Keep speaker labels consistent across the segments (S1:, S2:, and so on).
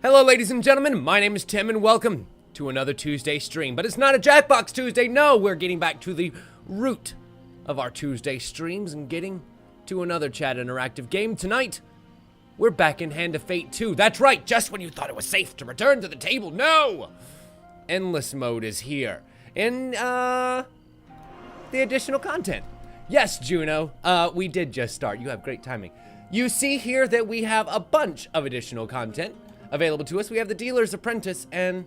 S1: Hello ladies and gentlemen, my name is Tim and welcome to another Tuesday stream. But it's not a Jackbox Tuesday, no, we're getting back to the root of our Tuesday streams and getting to another chat interactive game tonight. We're back in Hand of Fate 2. That's right, just when you thought it was safe to return to the table, no! Endless mode is here. In, the additional content. Yes, Juno, we did just start. You have great timing. You see here that we have a bunch of additional content available to us. We have the Dealer's Apprentice and...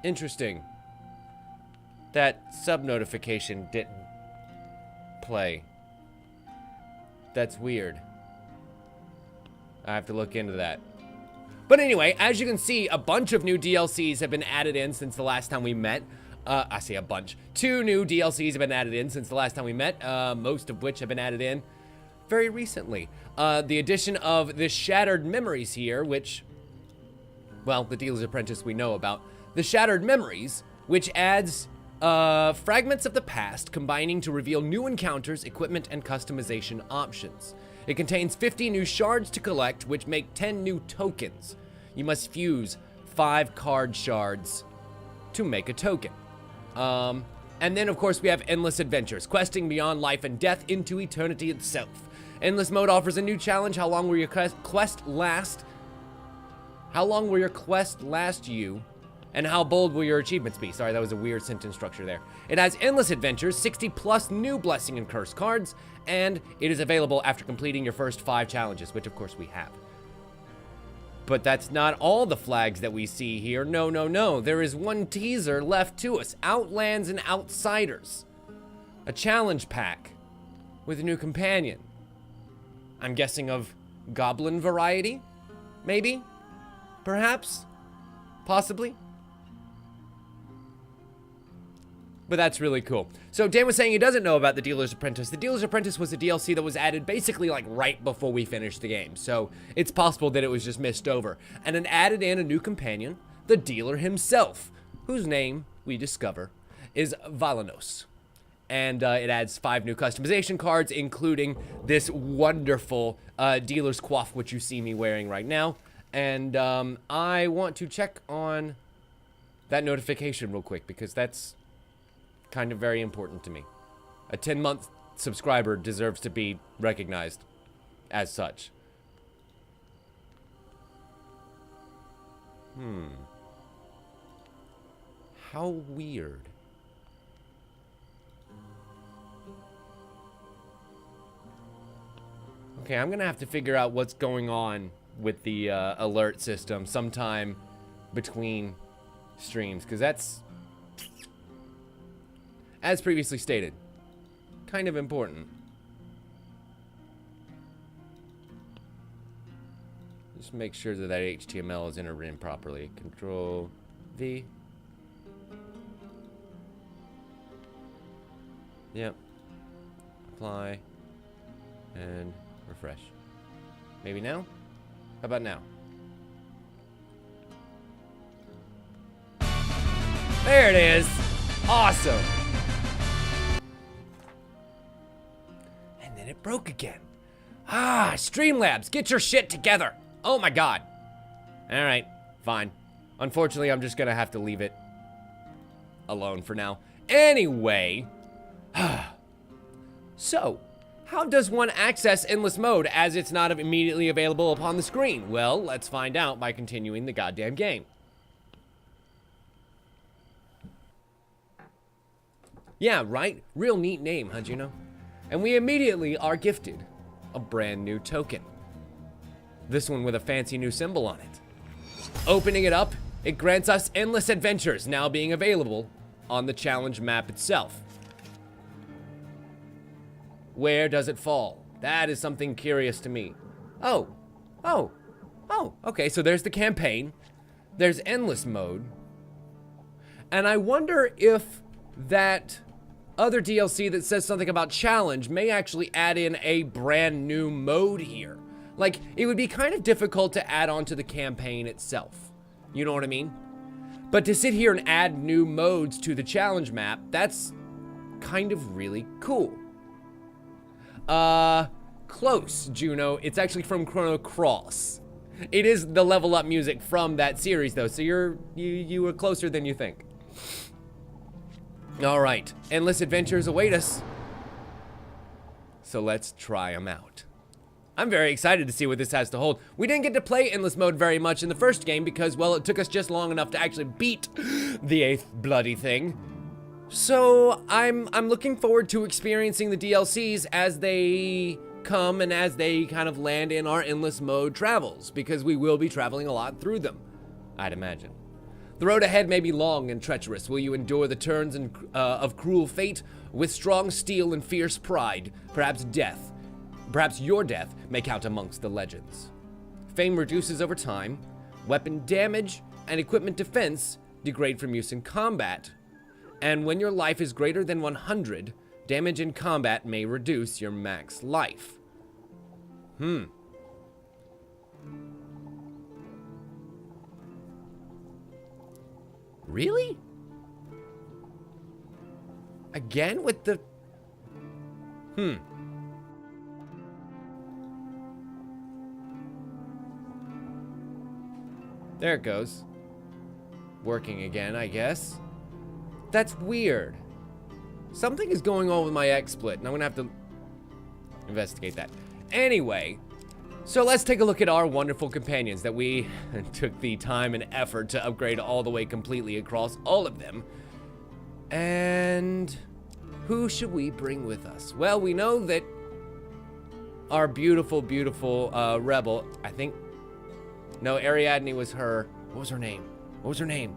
S1: Interesting. That sub-notification didn't play. That's weird. I have to look into that. But anyway, as you can see, a bunch of new DLCs have been added in since the last time we met. I say a bunch. 2 new DLCs have been added in since the last time we met, most of which have been added in very recently. The addition of the Shattered Memories here, which, well, the Dealer's Apprentice we know about. The Shattered Memories, which adds fragments of the past, combining to reveal new encounters, equipment, and customization options. It contains 50 new shards to collect, which make 10 new tokens. You must fuse 5 card shards to make a token. And then, of course, we have Endless Adventures, questing beyond life and death into eternity itself. Endless mode offers a new challenge. How long will your quest last? How long will your quest last you? And how bold will your achievements be? Sorry, that was a weird sentence structure there. It has Endless Adventures, 60 plus new Blessing and Curse cards, and it is available after completing your first 5 challenges, which of course we have. But that's not all the flags that we see here. No, no, no. There is one teaser left to us. Outlands and Outsiders. A challenge pack with a new companion. I'm guessing of Goblin variety? Maybe? Perhaps? Possibly? But that's really cool. So Dan was saying he doesn't know about the Dealer's Apprentice. The Dealer's Apprentice was a DLC that was added basically like right before we finished the game. So it's possible that it was just missed over. And it added in a new companion, the dealer himself, whose name we discover is Valanos. And it adds 5 new customization cards, including this wonderful dealer's coif, which you see me wearing right now. And I want to check on that notification real quick because that's kind of very important to me. A 10-month subscriber deserves to be recognized as such. How weird. Okay, I'm gonna have to figure out what's going on with the alert system sometime between streams, because that's, as previously stated, kind of important. Just make sure that that HTML is entered in properly. Control V. Yep. Apply. And refresh. Maybe now? How about now? There it is! Awesome! And then it broke again. Ah, Streamlabs, get your shit together! Oh my god. Alright, fine. Unfortunately, I'm just gonna have to leave it alone for now. Anyway. So, how does one access Endless Mode as it's not immediately available upon the screen? Well, let's find out by continuing the goddamn game. Yeah, right? Real neat name, huh, Juno? And we immediately are gifted a brand new token. This one with a fancy new symbol on it. Opening it up, it grants us Endless Adventures, now being available on the challenge map itself. Where does it fall? That is something curious to me. Oh, okay, so there's the campaign. There's Endless Mode. And I wonder if that other DLC that says something about challenge may actually add in a brand new mode here. Like, it would be kind of difficult to add on to the campaign itself. You know what I mean? But to sit here and add new modes to the challenge map, that's kind of really cool. Close, Juno. It's actually from Chrono Cross. It is the level up music from that series, though, so you were closer than you think. All right, endless adventures await us. So let's try them out. I'm very excited to see what this has to hold. We didn't get to play endless mode very much in the first game because, well, it took us just long enough to actually beat the 8th bloody thing. So I'm looking forward to experiencing the DLCs as they come and as they kind of land in our endless mode travels, because we will be traveling a lot through them, I'd imagine. The road ahead may be long and treacherous. Will you endure the turns of cruel fate with strong steel and fierce pride? Perhaps your death may count amongst the legends. Fame reduces over time. Weapon damage and equipment defense degrade from use in combat. And when your life is greater than 100, damage in combat may reduce your max life. Really? Again with the... There it goes. Working again, I guess. That's weird. Something is going on with my XSplit, and I'm gonna have to investigate that. Anyway, so let's take a look at our wonderful companions that we took the time and effort to upgrade all the way completely across all of them. And who should we bring with us? Well, we know that our beautiful, beautiful rebel, I think, no, Ariadne was her, what was her name? What was her name?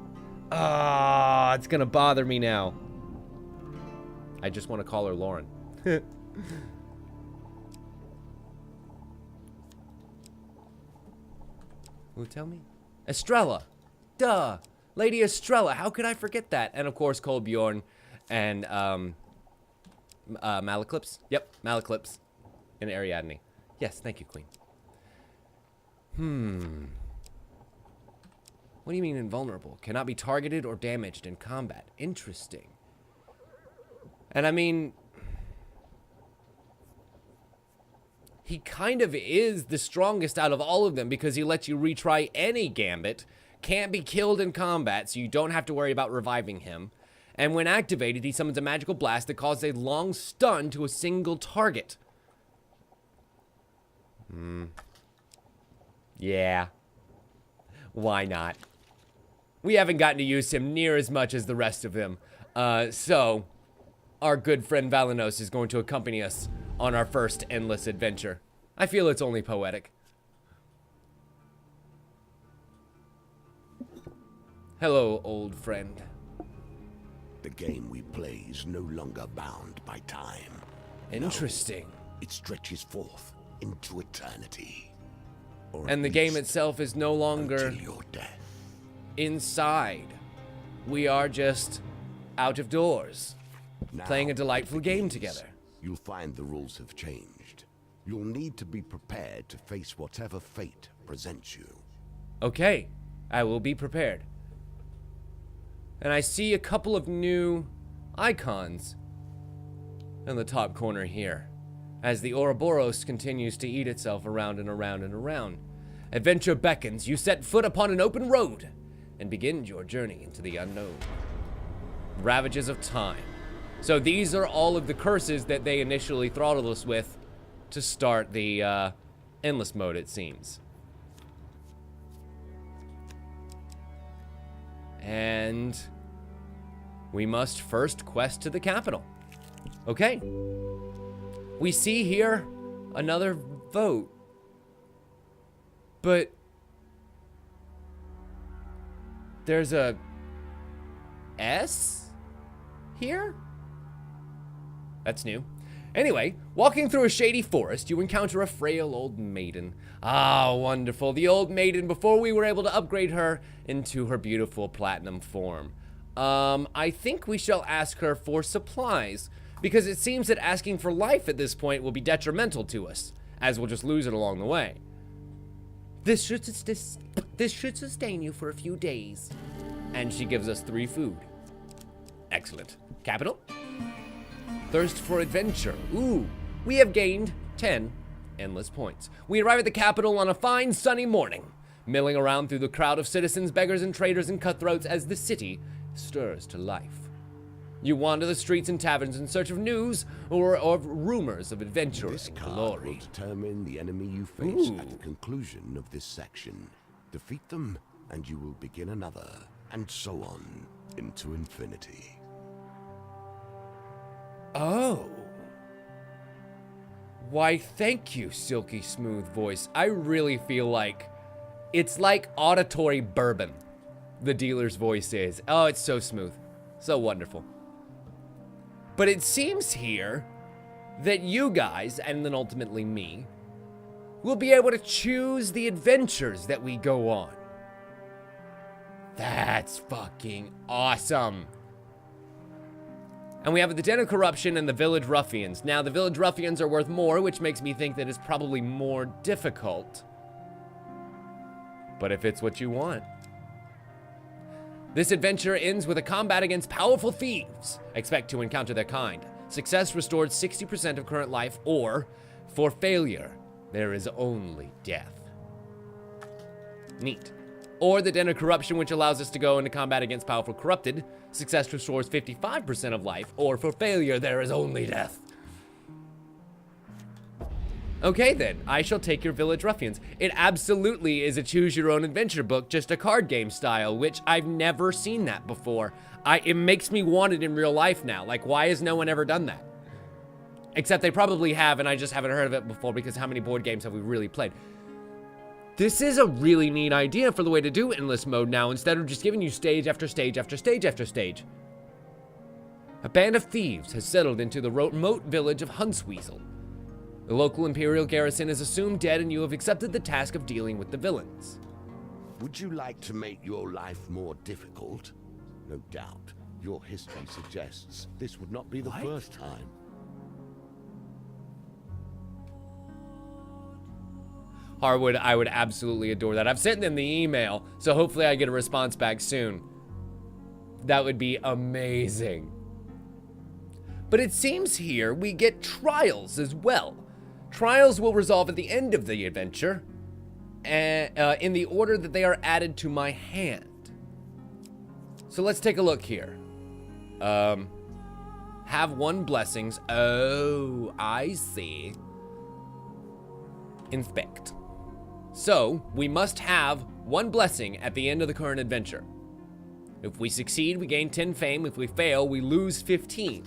S1: Ah, it's gonna bother me now. I just want to call her Lauren. Who tell me? Estrella. Duh. Lady Estrella. How could I forget that? And of course, Colbjorn and Malaclips. Yep, Malaclips and Ariadne. Yes, thank you, Queen. What do you mean invulnerable? Cannot be targeted or damaged in combat. Interesting. And I mean, he kind of is the strongest out of all of them because he lets you retry any gambit, can't be killed in combat, so you don't have to worry about reviving him. And when activated, he summons a magical blast that causes a long stun to a single target. Yeah. Why not? We haven't gotten to use him near as much as the rest of them. So, our good friend Valinos is going to accompany us on our first endless adventure. I feel it's only poetic. Hello, old friend.
S2: The game we play is no longer bound by time.
S1: Interesting.
S2: No, it stretches forth into eternity.
S1: And the game itself is no longer
S2: until your death.
S1: Inside. We are just out of doors,
S2: Now,
S1: playing a delightful game together.
S2: You'll find the rules have changed. You'll need to be prepared to face whatever fate presents you.
S1: Okay, I will be prepared. And I see a couple of new icons in the top corner here, as the Ouroboros continues to eat itself around and around and around. Adventure beckons. You set foot upon an open road and begin your journey into the unknown. Ravages of time. So these are all of the curses that they initially throttled us with to start the endless mode, it seems. And we must first quest to the capital. Okay. We see here another vote. But there's a S here? That's new. Anyway, walking through a shady forest, you encounter a frail old maiden. Ah, wonderful. The old maiden before we were able to upgrade her into her beautiful platinum form. I think we shall ask her for supplies, because it seems that asking for life at this point will be detrimental to us, as we'll just lose it along the way. This should sustain you for a few days. And she gives us 3 food. Excellent. Capital? Thirst for adventure. Ooh, we have gained 10. endless points. We arrive at the capital on a fine sunny morning, milling around through the crowd of citizens, beggars, and traders and cutthroats as the city stirs to life. You wander the streets and taverns in search of news or of rumors of adventure
S2: This
S1: and
S2: card
S1: glory.
S2: will determine the enemy you face
S1: Ooh.
S2: at the conclusion of this section. Defeat them, and you will begin another, and so on, into infinity.
S1: Oh. Why, thank you, silky smooth voice. I really feel like it's like auditory bourbon. The dealer's voice is. Oh, it's so smooth. So wonderful. But it seems here that you guys, and then ultimately me, will be able to choose the adventures that we go on. That's fucking awesome. And we have the Den of Corruption and the Village Ruffians. Now, the Village Ruffians are worth more, which makes me think that it's probably more difficult. But if it's what you want. This adventure ends with a combat against powerful thieves. Expect to encounter their kind. Success restores 60% of current life, or, for failure, there is only death. Neat. Or the Den of Corruption, which allows us to go into combat against powerful corrupted. Success restores 55% of life, or for failure, there is only death. Okay then, I shall take your Village Ruffians. It absolutely is a choose-your-own-adventure book, just a card game style, which I've never seen that before. It makes me want it in real life now. Like, why has no one ever done that? Except they probably have, and I just haven't heard of it before, because how many board games have we really played? This is a really neat idea for the way to do endless mode now, instead of just giving you stage after stage after stage after stage. A band of thieves has settled into the remote village of Huntsweasel. The local Imperial garrison is assumed dead, and you have accepted the task of dealing with the villains.
S2: Would you like to make your life more difficult? No doubt. Your history suggests this would not be the first time.
S1: Harwood, I would absolutely adore that. I've sent them the email, so hopefully I get a response back soon. That would be amazing. But it seems here we get trials as well. Trials will resolve at the end of the adventure, in the order that they are added to my hand. So let's take a look here. Have 1 blessings. Oh, I see. Inspect. So, we must have 1 blessing at the end of the current adventure. If we succeed, we gain 10 fame. If we fail, we lose 15.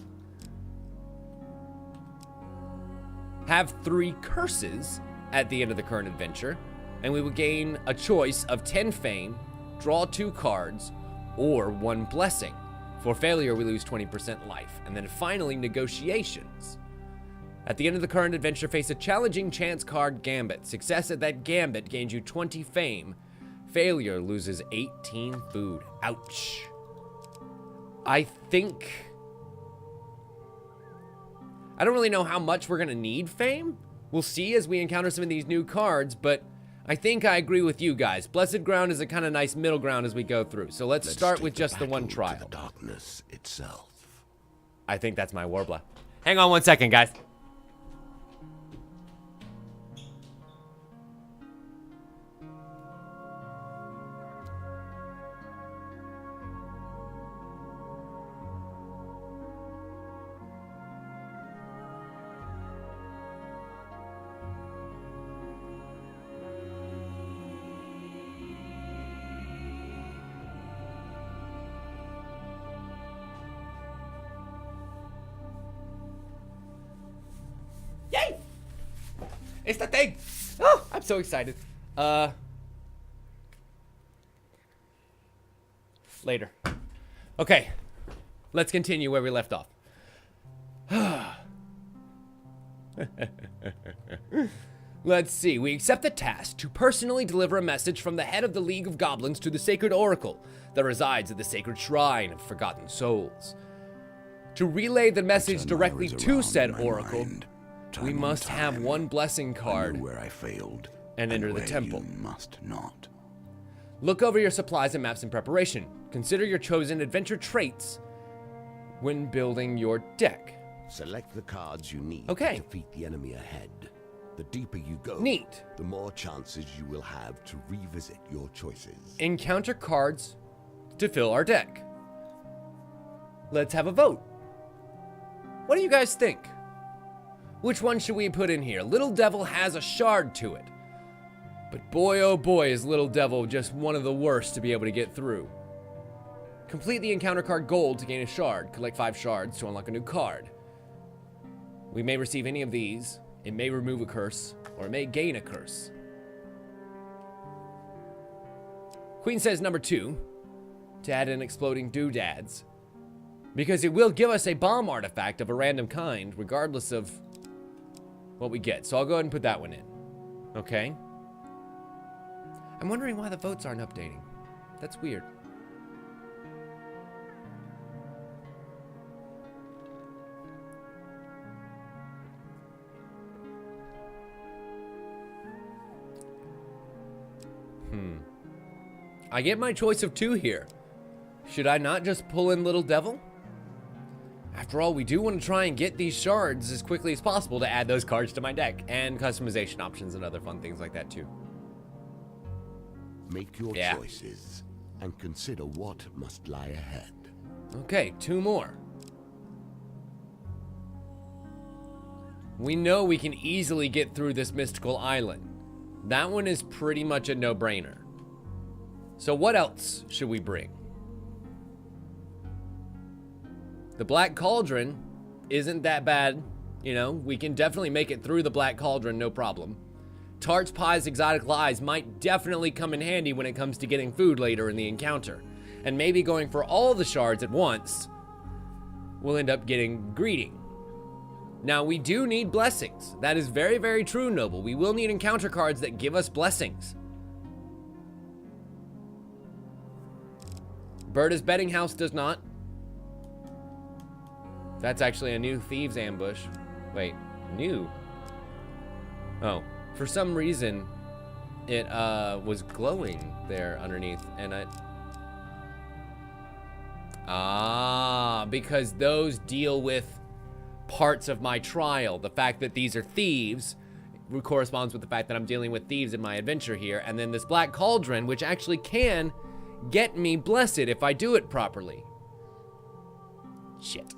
S1: Have 3 curses at the end of the current adventure, and we will gain a choice of 10 fame, draw 2 cards, or 1 blessing. For failure, we lose 20% life. And then finally, negotiations. At the end of the current adventure, face a challenging chance card gambit. Success at that gambit gains you 20 fame. Failure loses 18 food. Ouch. I don't really know how much we're gonna need fame. We'll see as we encounter some of these new cards, but I think I agree with you guys. Blessed Ground is a kind of nice middle ground as we go through. So let's start with just the 1 trial.
S2: To the darkness itself.
S1: I think that's my Warbler. Hang on 1 second, guys. Yay! It's the thing! Oh, I'm so excited. Later. Okay. Let's continue where we left off. Let's see. We accept the task to personally deliver a message from the head of the League of Goblins to the Sacred Oracle that resides at the Sacred Shrine of Forgotten Souls. To relay the message directly to said Oracle, we must have 1 blessing card
S2: where I failed
S1: and enter the temple.
S2: You must not.
S1: Look over your supplies and maps in preparation. Consider your chosen adventure traits when building your deck.
S2: Select the cards you need
S1: Okay.
S2: to defeat the enemy ahead. The deeper you go,
S1: Neat.
S2: the more chances you will have to revisit your choices.
S1: Encounter cards to fill our deck. Let's have a vote. What do you guys think? Which one should we put in here? Little Devil has a shard to it. But boy, oh boy, is Little Devil just one of the worst to be able to get through. Complete the encounter card gold to gain a shard. Collect 5 shards to unlock a new card. We may receive any of these. It may remove a curse, or it may gain a curse. Queen says number 2, to add in exploding doodads, because it will give us a bomb artifact of a random kind, regardless of what we get. So I'll go ahead and put that one in. Okay. I'm wondering why the votes aren't updating. That's weird. I get my choice of 2 here. Should I not just pull in Little Devil? After all, we do want to try and get these shards as quickly as possible to add those cards to my deck, and customization options and other fun things like that too.
S2: Make your choices and consider what must lie ahead.
S1: Okay, 2 more. We know we can easily get through this mystical island. That one is pretty much a no-brainer. So what else should we bring? The Black Cauldron isn't that bad. You know, we can definitely make it through the Black Cauldron, no problem. Tarts, Pies, Exotic Lies might definitely come in handy when it comes to getting food later in the encounter. And maybe going for all the shards at once, we'll end up getting greedy. Now, we do need blessings. That is very, very true, Noble. We will need encounter cards that give us blessings. Berta's Betting House does not. That's actually a new Thieves Ambush. Wait, new? Oh, for some reason, it was glowing there underneath, and because those deal with parts of my trial. The fact that these are thieves corresponds with the fact that I'm dealing with thieves in my adventure here, and then this Black Cauldron, which actually can get me blessed if I do it properly. Shit.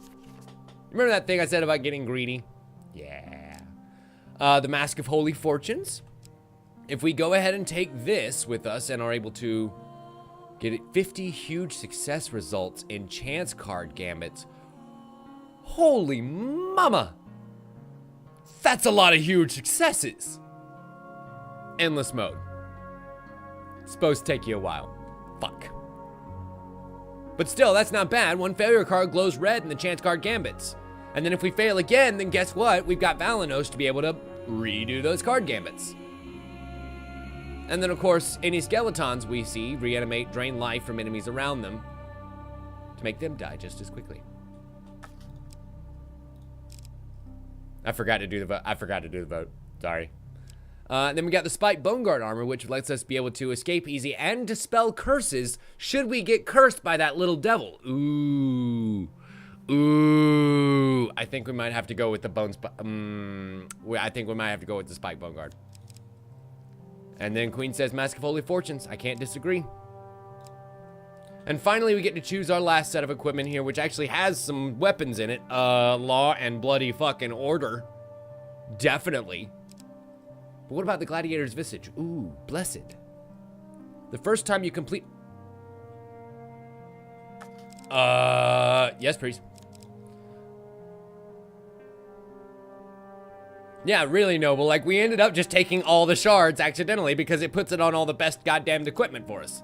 S1: Remember that thing I said about getting greedy? Yeah. The Mask of Holy Fortunes. If we go ahead and take this with us and are able to get 50 huge success results in chance card gambits. Holy mama! That's a lot of huge successes. Endless mode. Supposed to take you a while. Fuck. But still, that's not bad. 1 failure card glows red in the chance card gambits. And then if we fail again, then guess what? We've got Valanos to be able to redo those card gambits. And then, of course, any skeletons we see reanimate, drain life from enemies around them to make them die just as quickly. I forgot to do the vote. Sorry. Then we got the Spike Bone Guard armor, which lets us be able to escape easy and dispel curses should we get cursed by that little devil. Ooh. Ooh. I think we might have to go with the I think we might have to go with the Spike Bone Guard. And then Queen says Mask of Holy Fortunes. I can't disagree. And finally, we get to choose our last set of equipment here, which actually has some weapons in it. Law and bloody fucking order. Definitely. But what about the Gladiator's Visage? Ooh, blessed. The first time you complete... yes, priest. Yeah, really noble. Like, we ended up just taking all the shards accidentally because it puts it on all the best goddamn equipment for us.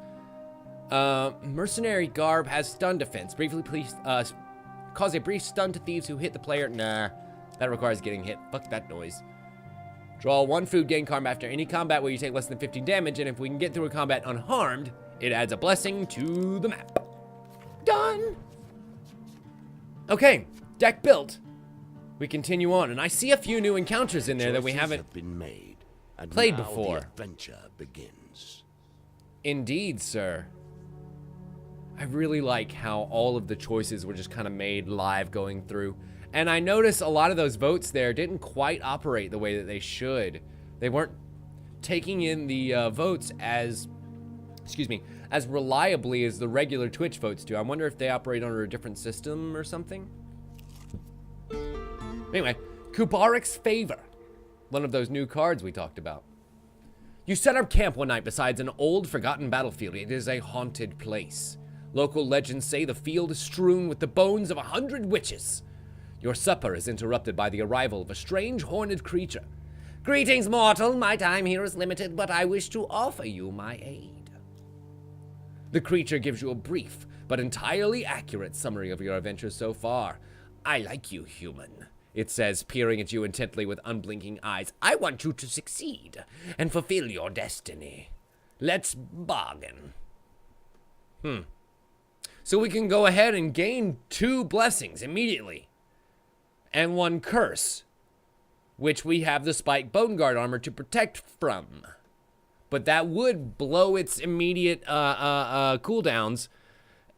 S1: Mercenary Garb has stun defense. Briefly, please, cause a brief stun to thieves who hit the player. Nah, that requires getting hit. Fuck that noise. Draw 1 food, gain karma after any combat where you take less than 15 damage, and if we can get through a combat unharmed, it adds a blessing to the map. Done! Okay, deck built. We continue on, and I see a few new encounters in there that we haven't
S2: been made, and
S1: played
S2: now
S1: before.
S2: The adventure begins.
S1: Indeed, sir. I really like how all of the choices were just kind of made live going through. And I noticed a lot of those votes there didn't quite operate the way that they should. They weren't taking in the votes as, as reliably as the regular Twitch votes do. I wonder if they operate under a different system or something. Anyway, Kubarik's Favor. One of those new cards we talked about. You set up camp one night beside an old, forgotten battlefield. It is a haunted place. Local legends say the field is strewn with the bones of 100 witches. Your supper is interrupted by the arrival of a strange horned creature. Greetings, mortal. My time here is limited, but I wish to offer you my aid. The creature gives you a brief, but entirely accurate summary of your adventures so far. I like you, human. It says, peering at you intently with unblinking eyes. I want you to succeed and fulfill your destiny. Let's bargain. So we can go ahead and gain 2 blessings immediately. And 1 curse, which we have the spike bone guard armor to protect from. But that would blow its immediate cooldowns,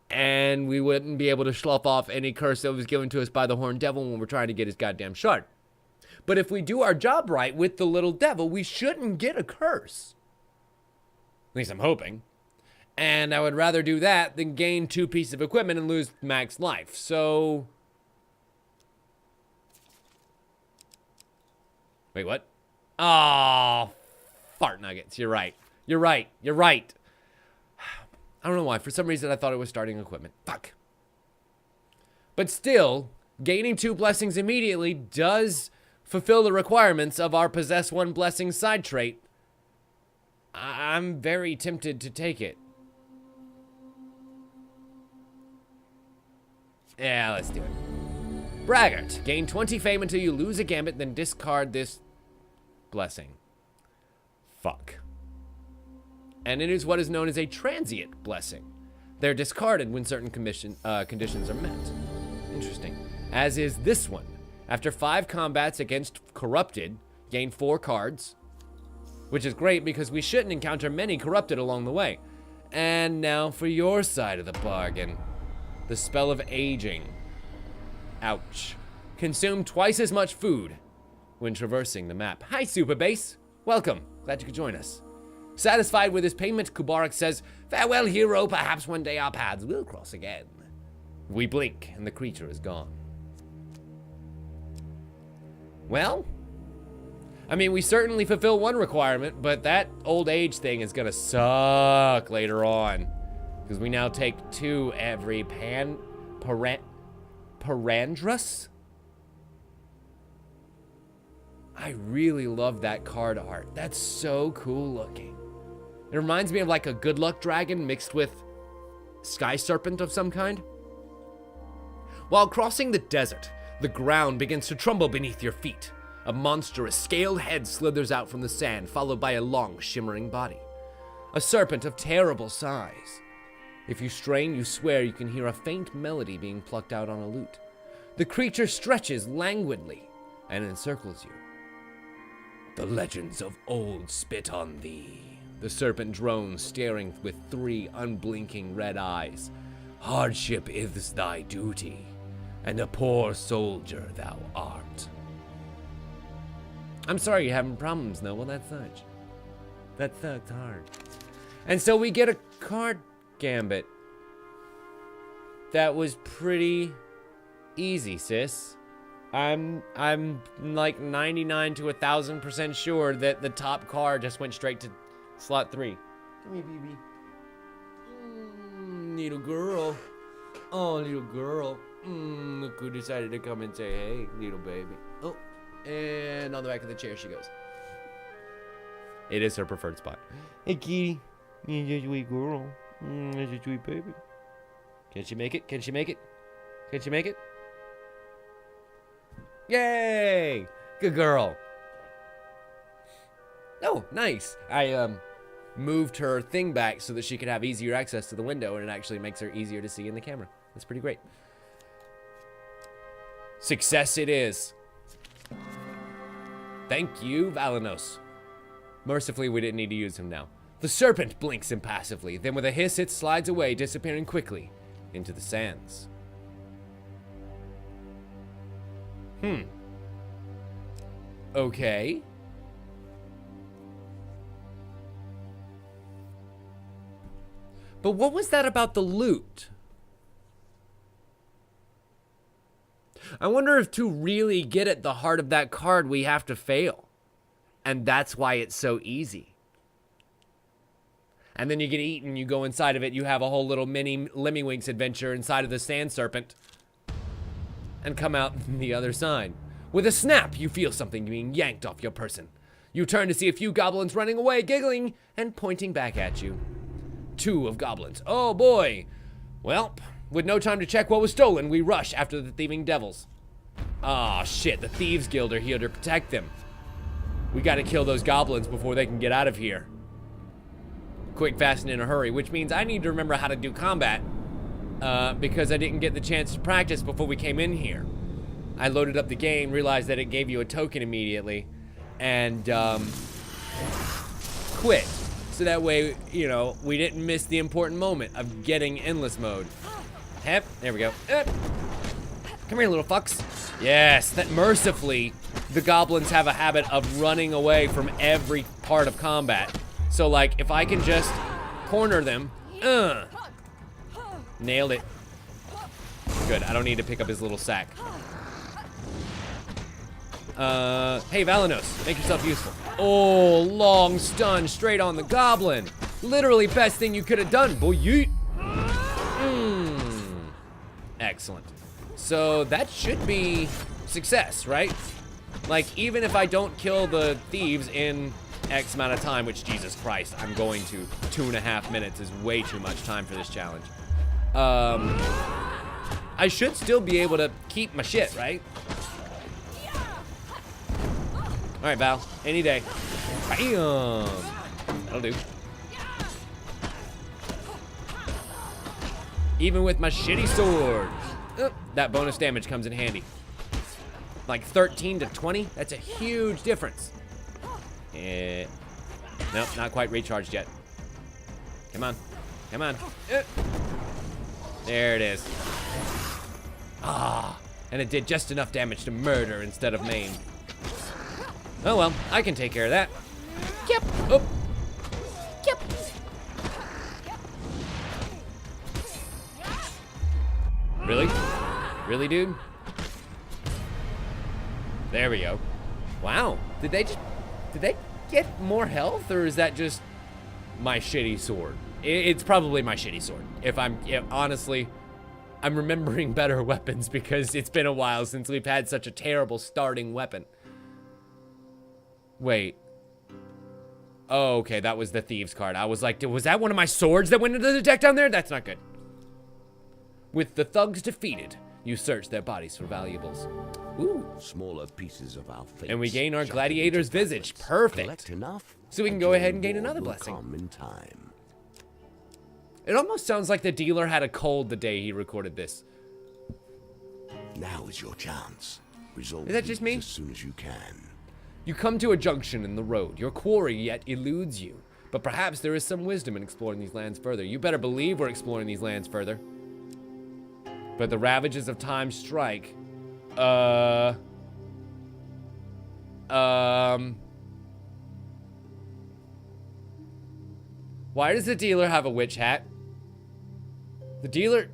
S1: and we wouldn't be able to slough off any curse that was given to us by the horned devil when we're trying to get his goddamn shard. But if we do our job right with the little devil, we shouldn't get a curse. At least I'm hoping. And I would rather do that than gain 2 pieces of equipment and lose max life. So... Wait, what? Oh, fart nuggets. You're right. You're right. You're right. I don't know why. For some reason, I thought it was starting equipment. Fuck. But still, gaining 2 blessings immediately does fulfill the requirements of our possess 1 blessing side trait. I'm very tempted to take it. Yeah, let's do it. Braggart. Gain 20 fame until you lose a gambit, then discard this blessing. Fuck. And it is what is known as a transient blessing. They're discarded when certain conditions are met. Interesting. As is this one. After 5 combats against corrupted, gain 4 cards. Which is great because we shouldn't encounter many corrupted along the way. And now for your side of the bargain. The spell of aging. Ouch. Consume twice as much food when traversing the map. Hi, Super Base. Welcome. Glad you could join us. Satisfied with his payment, Kubarik says, farewell, hero. Perhaps one day our paths will cross again. We blink, and the creature is gone. Well, I mean, we certainly fulfill 1 requirement, but that old age thing is gonna suck later on. Because we now take 2 every Parandrus? I really love that card art. That's so cool looking. It reminds me of like a good luck dragon mixed with sky serpent of some kind. While crossing the desert, the ground begins to tremble beneath your feet. A monstrous scaled head slithers out from the sand, followed by a long shimmering body. A serpent of terrible size. If you strain, you swear you can hear a faint melody being plucked out on a lute. The creature stretches languidly and encircles you. The legends of old spit on thee. The serpent drones, staring with 3 unblinking red eyes. Hardship is thy duty, and a poor soldier thou art. I'm sorry you're having problems, Noble. That sucks. That sucks hard. And so we get a card gambit. That was pretty easy, sis. I'm like 99 to 1,000% sure that the top card just went straight to slot 3. Come here, baby. Little girl. Oh, little girl. Look who decided to come and say, hey, little baby. Oh, and on the back of the chair she goes. It is her preferred spot. Hey, kitty. You're a sweet girl. That's a sweet baby. Can she make it? Can she make it? Can she make it? Yay! Good girl. Oh, nice. I moved her thing back so that she could have easier access to the window, and it actually makes her easier to see in the camera. That's pretty great. Success it is. Thank you, Valanos. Mercifully, we didn't need to use him now. The serpent blinks impassively, then with a hiss it slides away, disappearing quickly into the sands. Okay. But what was that about the loot? I wonder if to really get at the heart of that card, we have to fail. And that's why it's so easy. And then you get eaten, you go inside of it, you have a whole little mini Lemmiwinks adventure inside of the sand serpent. And come out the other side. With a snap, you feel something being yanked off your person. You turn to see a few goblins running away, giggling, and pointing back at you. 2 of goblins. Oh boy. Well, with no time to check what was stolen, we rush after the thieving devils. Ah, shit, the Thieves Guild are here to protect them. We gotta kill those goblins before they can get out of here. Quick, fast, and in a hurry, which means I need to remember how to do combat. Because I didn't get the chance to practice before we came in here. I loaded up the game, realized that it gave you a token immediately, and quit. So that way, you know, we didn't miss the important moment of getting endless mode. Hep, there we go. Come here, little fucks. Yes, that mercifully, the goblins have a habit of running away from every part of combat. So like, if I can just corner them, nailed it. Good, I don't need to pick up his little sack. Hey, Valanos, make yourself useful. Oh, long stun straight on the goblin. Literally best thing you could have done, boy. Yeet. Excellent. So that should be success, right? Like, even if I don't kill the thieves in X amount of time, which, Jesus Christ, I'm going to. 2.5 minutes is way too much time for this challenge. I should still be able to keep my shit, right? All right, Val, any day. Bam! That'll do. Even with my shitty sword. That bonus damage comes in handy. Like 13 to 20, that's a huge difference. Nope, not quite recharged yet. Come on, come on. There it is. Ah, and it did just enough damage to murder instead of maim. Oh well, I can take care of that. Yep. Oh. Yep. Really? Really, dude? There we go. Wow. Did they get more health, or is that just my shitty sword? It's probably my shitty sword. Honestly, I'm remembering better weapons because it's been a while since we've had such a terrible starting weapon. Wait. Oh, okay, that was the Thieves card. I was like, was that one of my swords that went into the deck down there? That's not good. With the thugs defeated, you search their bodies for valuables. Ooh.
S2: Smaller pieces of our fate.
S1: And we gain our gladiator's visage. Perfect.
S2: Enough,
S1: so we can go ahead and gain another blessing.
S2: In time.
S1: It almost sounds like the dealer had a cold the day he recorded this.
S2: Now is your chance. Resolve
S1: Is that just me?
S2: as soon as you can.
S1: You come to a junction in the road. Your quarry yet eludes you. But perhaps there is some wisdom in exploring these lands further. You better believe we're exploring these lands further. But the ravages of time strike. Why does the dealer have a witch hat? The dealer...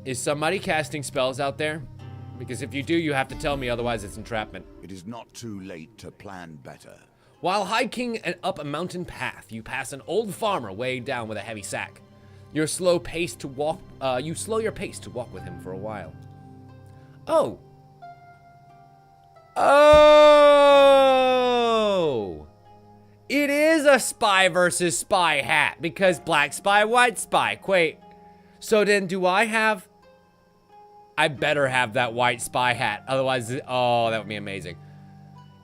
S1: Is somebody casting spells out there? Because if you do, you have to tell me, otherwise it's entrapment.
S3: It is not too late to plan better.
S1: While hiking up a mountain path, you pass an old farmer weighed down with a heavy sack. You slow your pace to walk with him for a while. Oh. Oh. It is a spy versus spy hat because black spy, white spy. Wait. So then do I have... I better have that white spy hat. Otherwise, oh, that would be amazing.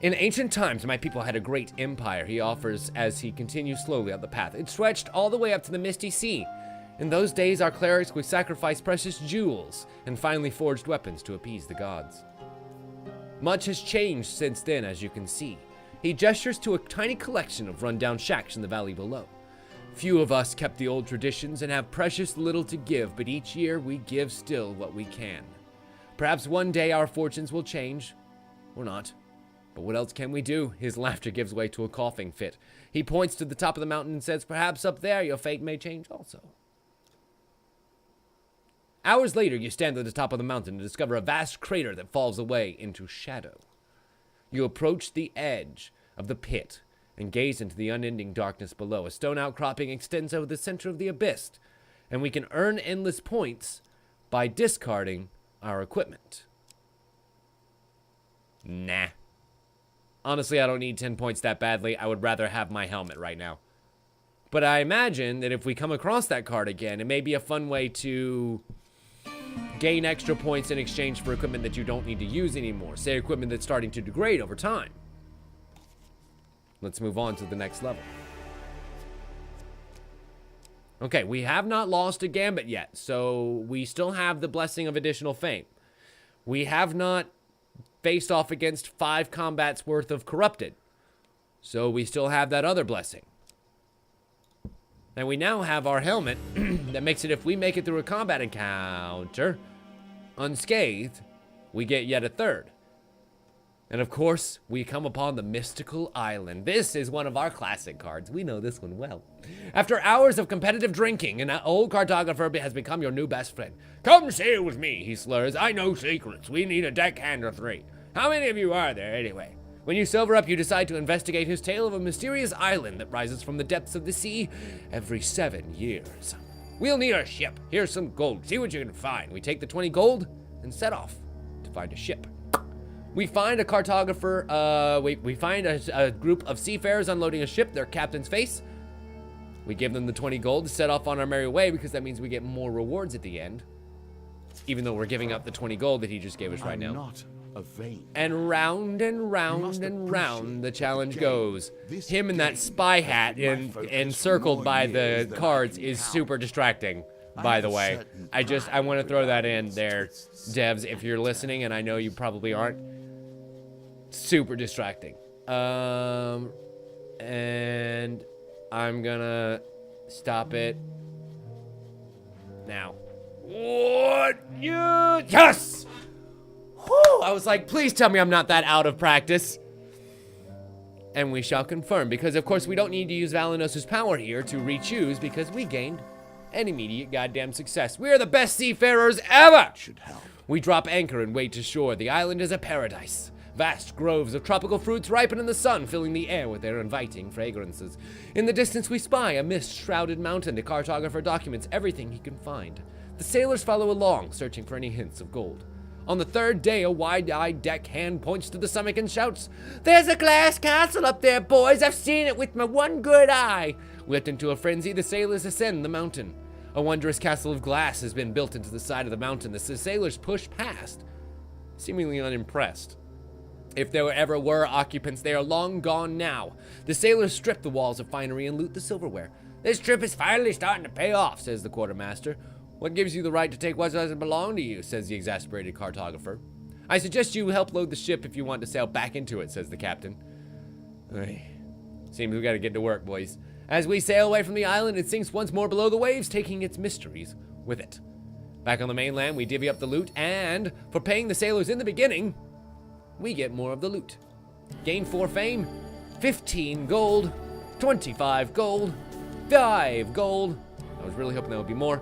S1: In ancient times, my people had a great empire, he offers as he continues slowly up the path. It stretched all the way up to the misty sea. In those days, our clerics would sacrifice precious jewels and finally forged weapons to appease the gods. Much has changed since then, as you can see. He gestures to a tiny collection of rundown shacks in the valley below. Few of us kept the old traditions and have precious little to give, but each year we give still what we can. Perhaps one day our fortunes will change. Or not. But what else can we do? His laughter gives way to a coughing fit. He points to the top of the mountain and says, perhaps up there your fate may change also. Hours later, you stand at the top of the mountain and discover a vast crater that falls away into shadow. You approach the edge of the pit and gaze into the unending darkness below. A stone outcropping extends over the center of the abyss, and we can earn endless points by discarding our equipment. Nah. Honestly, I don't need 10 points that badly. I would rather have my helmet right now. But I imagine that if we come across that card again, it may be a fun way to gain extra points in exchange for equipment that you don't need to use anymore. Say equipment that's starting to degrade over time. Let's move on to the next level. Okay, we have not lost a gambit yet, so we still have the blessing of additional fame. We have not faced off against 5 combats worth of corrupted, so we still have that other blessing. And we now have our helmet that makes it, if we make it through a combat encounter unscathed, we get yet a third. And of course, we come upon the mystical island. This is one of our classic cards. We know this one well. After hours of competitive drinking, an old cartographer has become your new best friend. Come sail with me, he slurs. I know secrets. We need a deckhand or 3. How many of you are there anyway? When you sober up, you decide to investigate his tale of a mysterious island that rises from the depths of the sea every 7 years. We'll need a ship. Here's some gold. See what you can find. We take the 20 gold and set off to find a ship. We find a cartographer, we find a group of seafarers unloading a ship, their captain's face. We give them the 20 gold to set off on our merry way because that means we get more rewards at the end. Even though we're giving up the 20 gold that he just gave us right now.
S3: Not a vein.
S1: And round and round and round the challenge goes. Him in that spy hat and encircled by the cards is super distracting, by the way. I want to throw that in there, devs, if you're listening, and I know you probably aren't. Super distracting. And I'm gonna stop it now. What? Yes! Whew, I was like, please tell me I'm not that out of practice. And we shall confirm, because of course we don't need to use Valinos's power here to re-choose, because we gained an immediate goddamn success. We are the best seafarers ever!
S3: Should help.
S1: We drop anchor and wade to shore. The island is a paradise. Vast groves of tropical fruits ripen in the sun, filling the air with their inviting fragrances. In the distance we spy a mist-shrouded mountain. The cartographer documents everything he can find. The sailors follow along, searching for any hints of gold. On the 3rd day, a wide-eyed deckhand points to the summit and shouts, "There's a glass castle up there, boys! I've seen it with my one good eye!" Whipped into a frenzy, the sailors ascend the mountain. A wondrous castle of glass has been built into the side of the mountain. The sailors push past, seemingly unimpressed. If there ever were occupants, they are long gone now. The sailors strip the walls of finery and loot the silverware. "This trip is finally starting to pay off," says the quartermaster. "What gives you the right to take what doesn't belong to you?" says the exasperated cartographer. "I suggest you help load the ship if you want to sail back into it," says the captain. Seems we gotta get to work, boys. As we sail away from the island, it sinks once more below the waves, taking its mysteries with it. Back on the mainland, we divvy up the loot, and for paying the sailors in the beginning, we get more of the loot. Gain 4 fame, 15 gold, 25 gold, 5 gold. I was really hoping that would be more.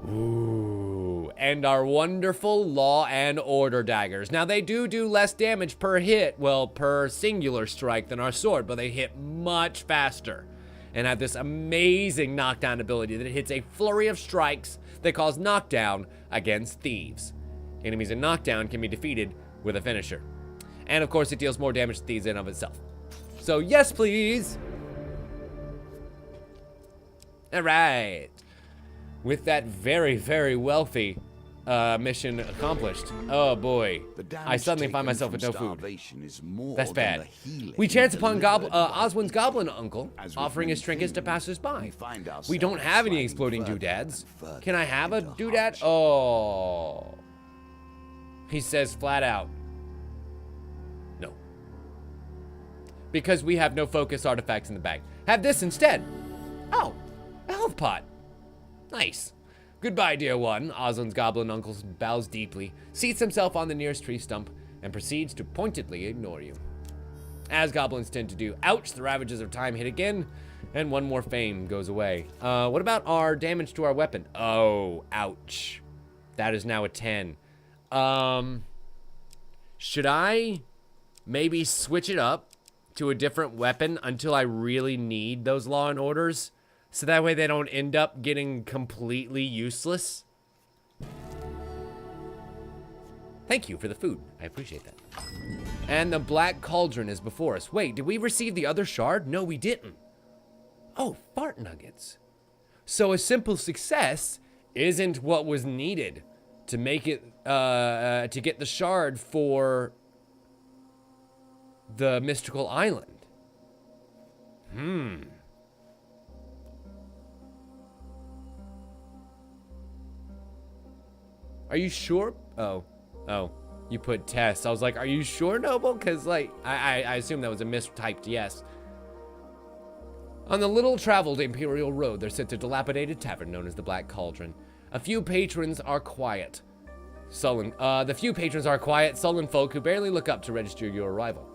S1: Ooh, and our wonderful Law and Order daggers. Now they do less damage per hit, well, per singular strike than our sword, but they hit much faster and have this amazing knockdown ability that it hits a flurry of strikes that cause knockdown against thieves. Enemies in knockdown can be defeated with a finisher. And of course it deals more damage to thieves in of itself. So yes, please. All right. With that very, very wealthy mission accomplished. Oh boy. I suddenly find myself with no food. That's bad. We chance upon Oswin's goblin uncle offering his trinkets to passers-by. We don't have any exploding doodads. Can I have a doodad? Oh. He says flat out, no. Because we have no focus artifacts in the bag. Have this instead. Oh, a health pot. Nice. Goodbye, dear one. Oslin's goblin uncle bows deeply, seats himself on the nearest tree stump, and proceeds to pointedly ignore you. As goblins tend to do. Ouch, the ravages of time hit again, and one more fame goes away. What about our damage to our weapon? Oh, ouch. That is now a 10. Should I maybe switch it up to a different weapon until I really need those Law and Orders? So that way they don't end up getting completely useless? Thank you for the food. I appreciate that. And the black cauldron is before us. Wait, did we receive the other shard? No, we didn't. Oh, fart nuggets. So a simple success isn't what was needed to make it, to get the shard for the mystical island. Are you sure? Oh, you put test. I was like, are you sure, Noble? Because, like, I assume that was a mistyped yes. On the little traveled Imperial Road, there sits a dilapidated tavern known as the Black Cauldron. A few patrons are quiet. Sullen. The few patrons are quiet, sullen folk who barely look up to register your arrival.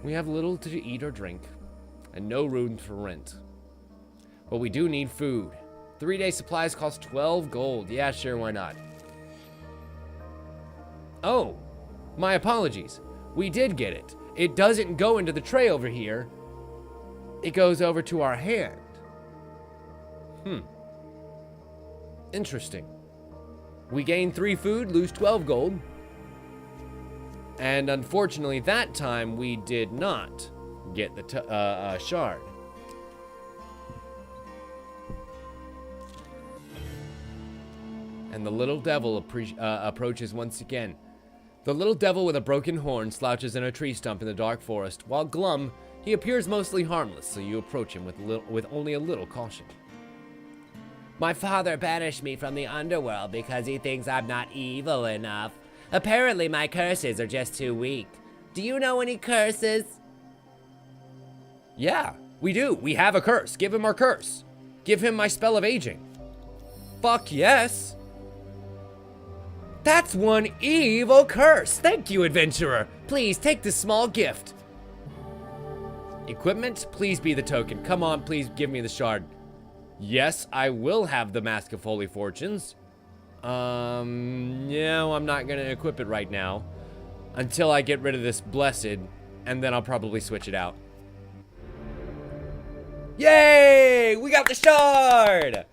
S1: We have little to eat or drink, and no room for rent. But we do need food. 3-day supplies cost 12 gold. Yeah, sure, why not? Oh, my apologies. We did get it. It doesn't go into the tray over here. It goes over to our hand. Interesting. We gain 3 food, lose 12 gold. And unfortunately, that time we did not get the shard. And the little devil approaches once again. The little devil with a broken horn slouches in a tree stump in the dark forest. While glum, he appears mostly harmless, so you approach him with only a little caution. My father banished me from the underworld because he thinks I'm not evil enough. Apparently my curses are just too weak. Do you know any curses? Yeah, we do. We have a curse. Give him our curse. Give him my spell of aging. Fuck yes. That's one evil curse. Thank you, adventurer. Please take this small gift. Equipment, please be the token. Come on, please give me the shard. Yes, I will have the Mask of Holy Fortunes. No, I'm not gonna equip it right now until I get rid of this blessed, and then I'll probably switch it out. Yay! We got the shard!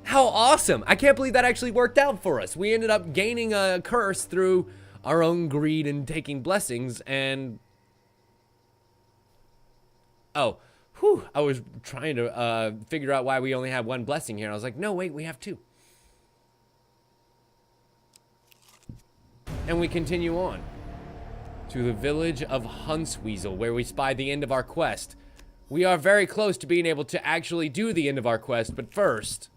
S1: How awesome! I can't believe that actually worked out for us. We ended up gaining a curse through our own greed and taking blessings, and... Oh, whew, I was trying to figure out why we only had 1 blessing here. I was like, no, wait, we have 2. And we continue on to the village of Huntsweasel, where we spy the end of our quest. We are very close to being able to actually do the end of our quest, but first...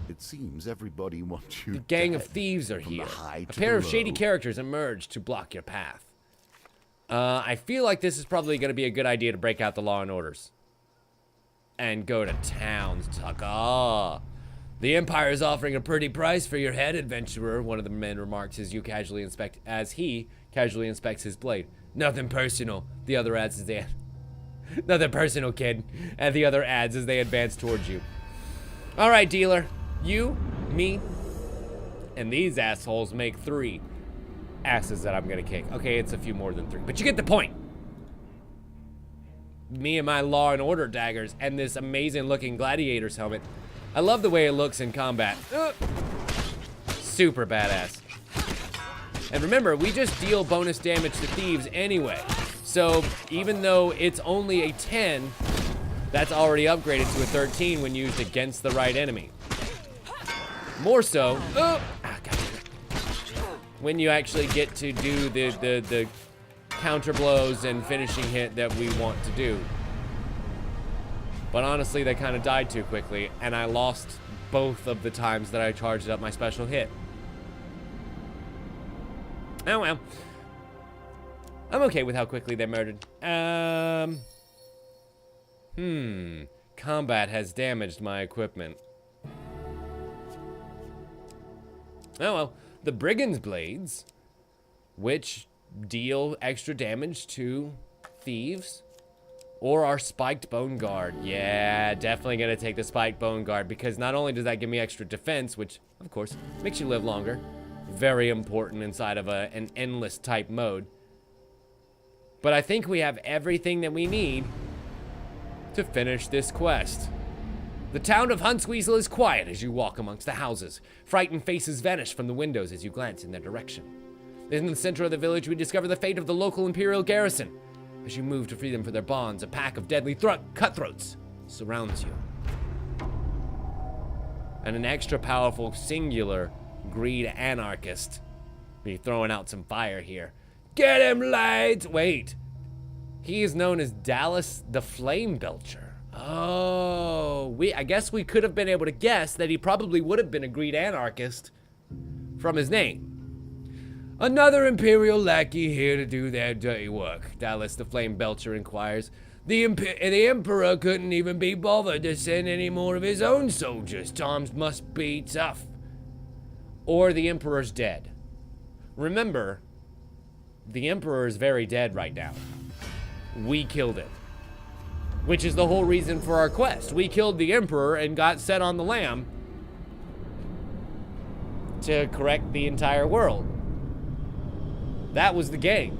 S3: It seems everybody wants you
S1: The gang
S3: dead,
S1: of thieves are
S3: from
S1: here.
S3: the high
S1: A
S3: to
S1: pair
S3: the
S1: of shady
S3: low.
S1: characters emerge to block your path. I feel like this is probably going to be a good idea to break out the Law and Orders. And go to town's Tucker. The Empire is offering a pretty price for your head, adventurer, one of the men remarks as he casually inspects his blade. Nothing personal, the other adds as they... Nothing personal, kid. And the other adds as they advance towards you. Alright, dealer. You, me, and these assholes make 3 asses that I'm gonna kick. Okay, it's a few more than 3, but you get the point. Me and my Law and Order daggers and this amazing looking gladiator's helmet. I love the way it looks in combat. Super badass. And remember, we just deal bonus damage to thieves anyway. So even though it's only a 10, that's already upgraded to a 13 when used against the right enemy. More so, when you actually get to do the counter blows and finishing hit that we want to do. But honestly, they kind of died too quickly, and I lost both of the times that I charged up my special hit. Oh well. I'm okay with how quickly they murdered. Combat has damaged my equipment. Oh well. The Brigand's Blades, which deal extra damage to thieves, or our Spiked Bone Guard. Yeah, definitely gonna take the Spiked Bone Guard, because not only does that give me extra defense, which, of course, makes you live longer. Very important inside of an endless type mode. But I think we have everything that we need to finish this quest. The town of Huntsweasel is quiet as you walk amongst the houses. Frightened faces vanish from the windows as you glance in their direction. In the center of the village, we discover the fate of the local Imperial garrison. As you move to free them from their bonds, a pack of deadly cutthroats surrounds you. And an extra powerful singular greed anarchist be throwing out some fire here. Get him, lads! Wait. He is known as Dallas the Flame Belcher. Oh, I guess we could have been able to guess that he probably would have been a greed anarchist from his name. Another Imperial lackey here to do their dirty work, Dallas the Flame Belcher inquires. The Emperor couldn't even be bothered to send any more of his own soldiers. Times must be tough. Or the Emperor's dead. Remember, the Emperor is very dead right now. We killed it. Which is the whole reason for our quest. We killed the Emperor and got set on the lam to correct the entire world. That was the game.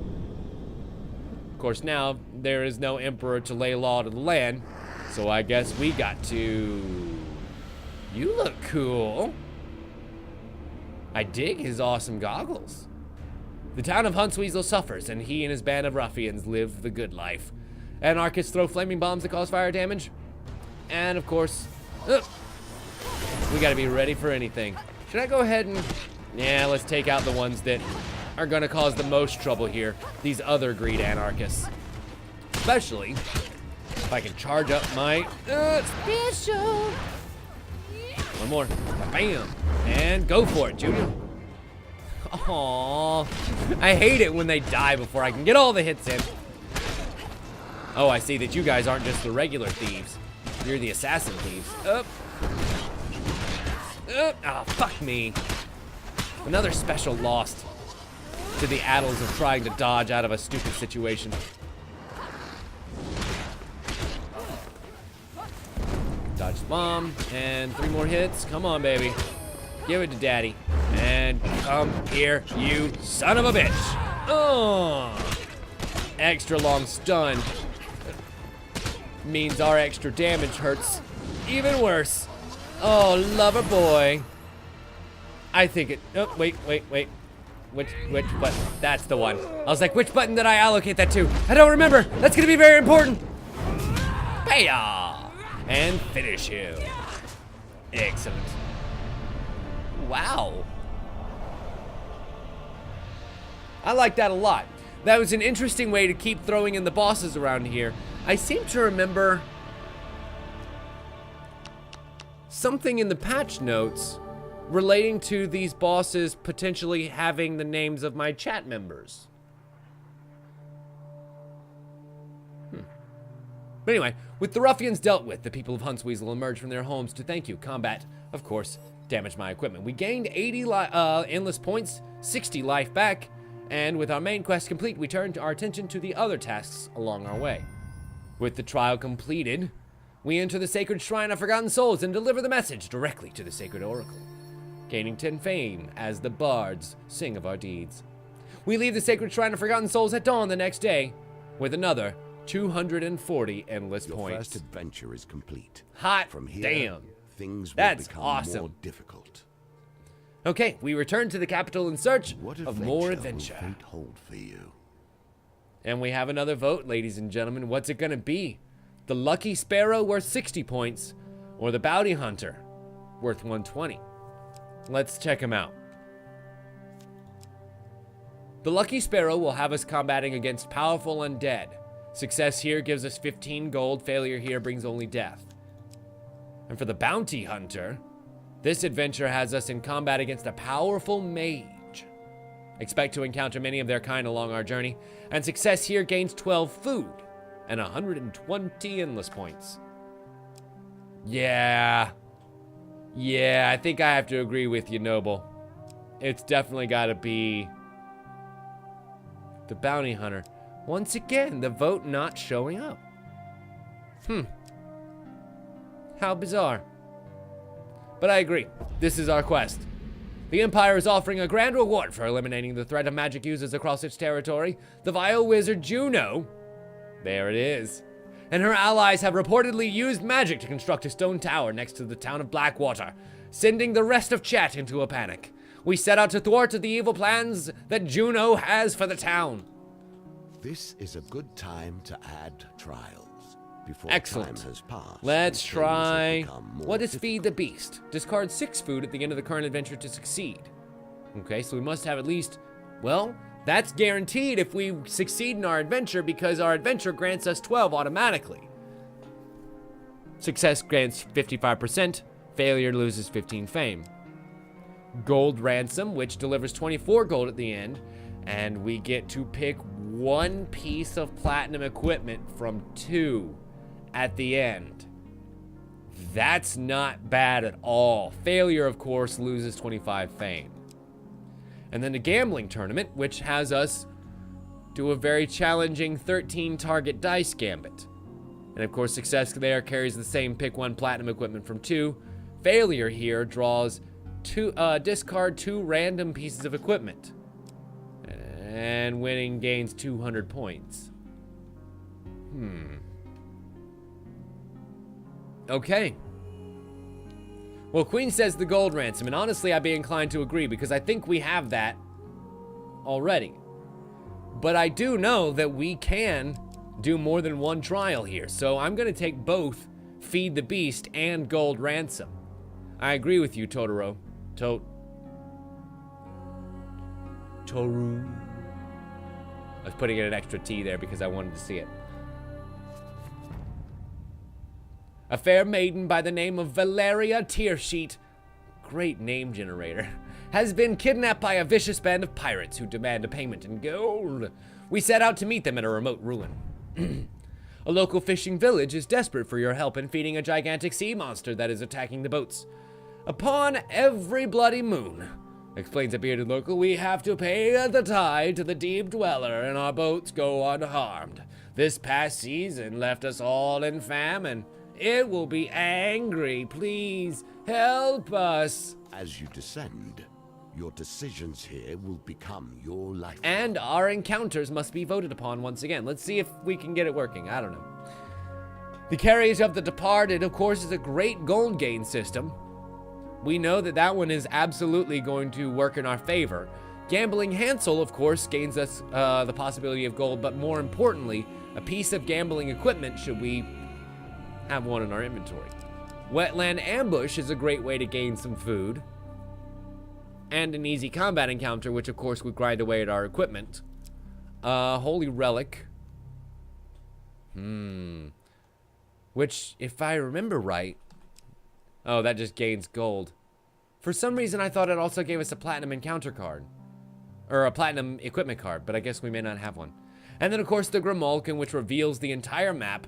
S1: Of course, now there is no Emperor to lay law to the land, so I guess we got to... You look cool. I dig his awesome goggles. The town of Huntsweasel suffers, and he and his band of ruffians live the good life. Anarchists throw flaming bombs that cause fire damage. And, of course, we gotta be ready for anything. Should I go ahead and... Yeah, let's take out the ones that are gonna cause the most trouble here. These other greed anarchists. Especially if I can charge up my special. One more. Bam. And go for it, Junior. Aww. I hate it when they die before I can get all the hits in. Oh, I see that you guys aren't just the regular thieves. You're the assassin thieves. Up. Oh, fuck me. Another special lost to the addles of trying to dodge out of a stupid situation. Dodge the bomb, and 3 more hits. Come on, baby. Give it to daddy. And come here, you son of a bitch. Oh. Extra long stun means our extra damage hurts even worse. Oh, lover boy. I think it... Oh, wait. Which button? That's the one. I was like, which button did I allocate that to? I don't remember. That's gonna be very important. Payoff. And finish him. Excellent. Wow. I like that a lot. That was an interesting way to keep throwing in the bosses around here. I seem to remember something in the patch notes relating to these bosses potentially having the names of my chat members. But anyway, with the ruffians dealt with, the people of Huntsweasel emerged from their homes to thank you. Combat, of course, damaged my equipment. We gained 80 endless points, 60 life back, and with our main quest complete, we turned our attention to the other tasks along our way. With the trial completed, we enter the sacred shrine of Forgotten Souls and deliver the message directly to the sacred oracle, gaining 10 fame as the bards sing of our deeds. We leave the sacred shrine of Forgotten Souls at dawn the next day with another 240 endless
S2: Your
S1: points.
S2: first adventure is complete.
S1: Hot
S2: From here,
S1: damn.
S2: things will
S1: That's
S2: become
S1: awesome.
S2: more difficult.
S1: Okay, we return to the capital in search
S2: What
S1: of more
S2: adventure
S1: adventure.
S2: will fate hold for you?
S1: And we have another vote, ladies and gentlemen. What's it gonna be? The Lucky Sparrow worth 60 points, or the Bounty Hunter worth 120? Let's check them out. The Lucky Sparrow will have us combating against powerful undead. Success here gives us 15 gold, failure here brings only death. And for the Bounty Hunter, this adventure has us in combat against a powerful mage. Expect to encounter many of their kind along our journey, and success here gains 12 food and 120 endless points. Yeah. Yeah, I think I have to agree with you, Noble. It's definitely got to be the bounty hunter. Once again, the vote not showing up. How bizarre. But I agree. This is our quest. The Empire is offering a grand reward for eliminating the threat of magic users across its territory. The vile wizard Juno, there it is, and her allies have reportedly used magic to construct a stone tower next to the town of Blackwater, sending the rest of chat into a panic. We set out to thwart the evil plans that Juno has for the town.
S2: This is a good time to add trials. Before
S1: Excellent.
S2: time has passed,
S1: Let's
S2: and things have
S1: try.
S2: become more
S1: What is
S2: difficult.
S1: Feed the Beast? Discard 6 food at the end of the current adventure to succeed. Okay, so we must have at least, well, that's guaranteed if we succeed in our adventure because our adventure grants us 12 automatically. Success grants 55%, failure loses 15 fame. Gold Ransom, which delivers 24 gold at the end, and we get to pick 1 piece of platinum equipment from 2 at the end. That's not bad at all. Failure, of course, loses 25 fame. And then the gambling tournament, which has us do a very challenging 13 target dice gambit. And of course, success there carries the same pick 1 platinum equipment from 2. Failure here draws discard 2 random pieces of equipment. And winning gains 200 points. Okay. Well, Queen says the gold ransom, and honestly, I'd be inclined to agree because I think we have that already. But I do know that we can do more than 1 trial here, so I'm going to take both Feed the Beast and gold ransom. I agree with you, Totoro. Toru. I was putting in an extra T there because I wanted to see it. A fair maiden by the name of Valeria Tearsheet, great name generator, has been kidnapped by a vicious band of pirates who demand a payment in gold. We set out to meet them at a remote ruin. A local fishing village is desperate for your help in feeding a gigantic sea monster that is attacking the boats. Upon every bloody moon, explains a bearded local, we have to pay the tide to the deep dweller and our boats go unharmed. This past season left us all in famine. It will be angry. Please help us.
S2: As you descend, your decisions here will become your life.
S1: And our encounters must be voted upon once again. Let's see if we can get it working. I don't know. The Carriage of the Departed, of course, is a great gold gain system. We know that that one is absolutely going to work in our favor. Gambling Hansel, of course, gains us the possibility of gold, but more importantly, a piece of gambling equipment should we have one in our inventory. Wetland Ambush is a great way to gain some food. And an easy combat encounter, which of course would grind away at our equipment. Holy Relic. Which, if I remember right... Oh, that just gains gold. For some reason, I thought it also gave us a platinum encounter card. Or a platinum equipment card, but I guess we may not have one. And then, of course, the Grimulkin, which reveals the entire map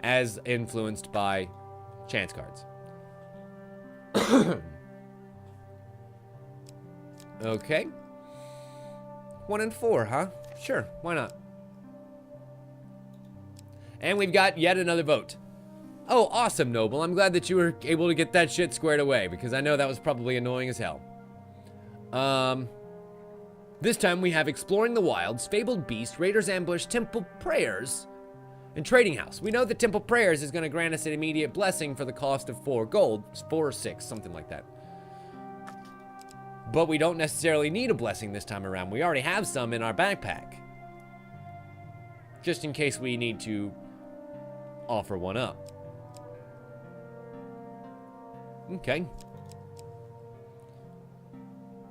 S1: as influenced by chance cards. Okay. 1 and 4, huh? Sure, why not? And we've got yet another vote. Oh, awesome, Noble. I'm glad that you were able to get that shit squared away, because I know that was probably annoying as hell. This time we have Exploring the Wilds, Fabled Beast, Raiders Ambush, Temple Prayers, and Trading House. We know that Temple Prayers is going to grant us an immediate blessing for the cost of 4 gold. 4 or 6, something like that. But we don't necessarily need a blessing this time around. We already have some in our backpack. Just in case we need to offer one up. Okay.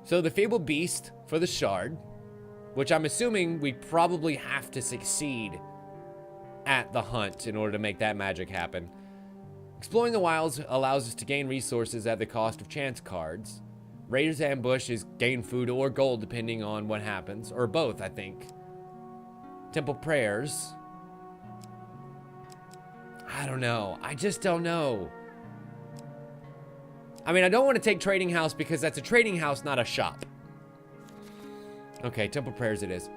S1: So the Fabled Beast for the shard, which I'm assuming we probably have to succeed at the hunt in order to make that magic happen. Exploring the Wilds allows us to gain resources at the cost of chance cards. Raiders Ambush is gain food or gold depending on what happens, or both, I think. Temple Prayers. I don't know. I just don't know. I mean, I don't want to take trading house because that's a trading house, not a shop. Okay, temple prayers it is.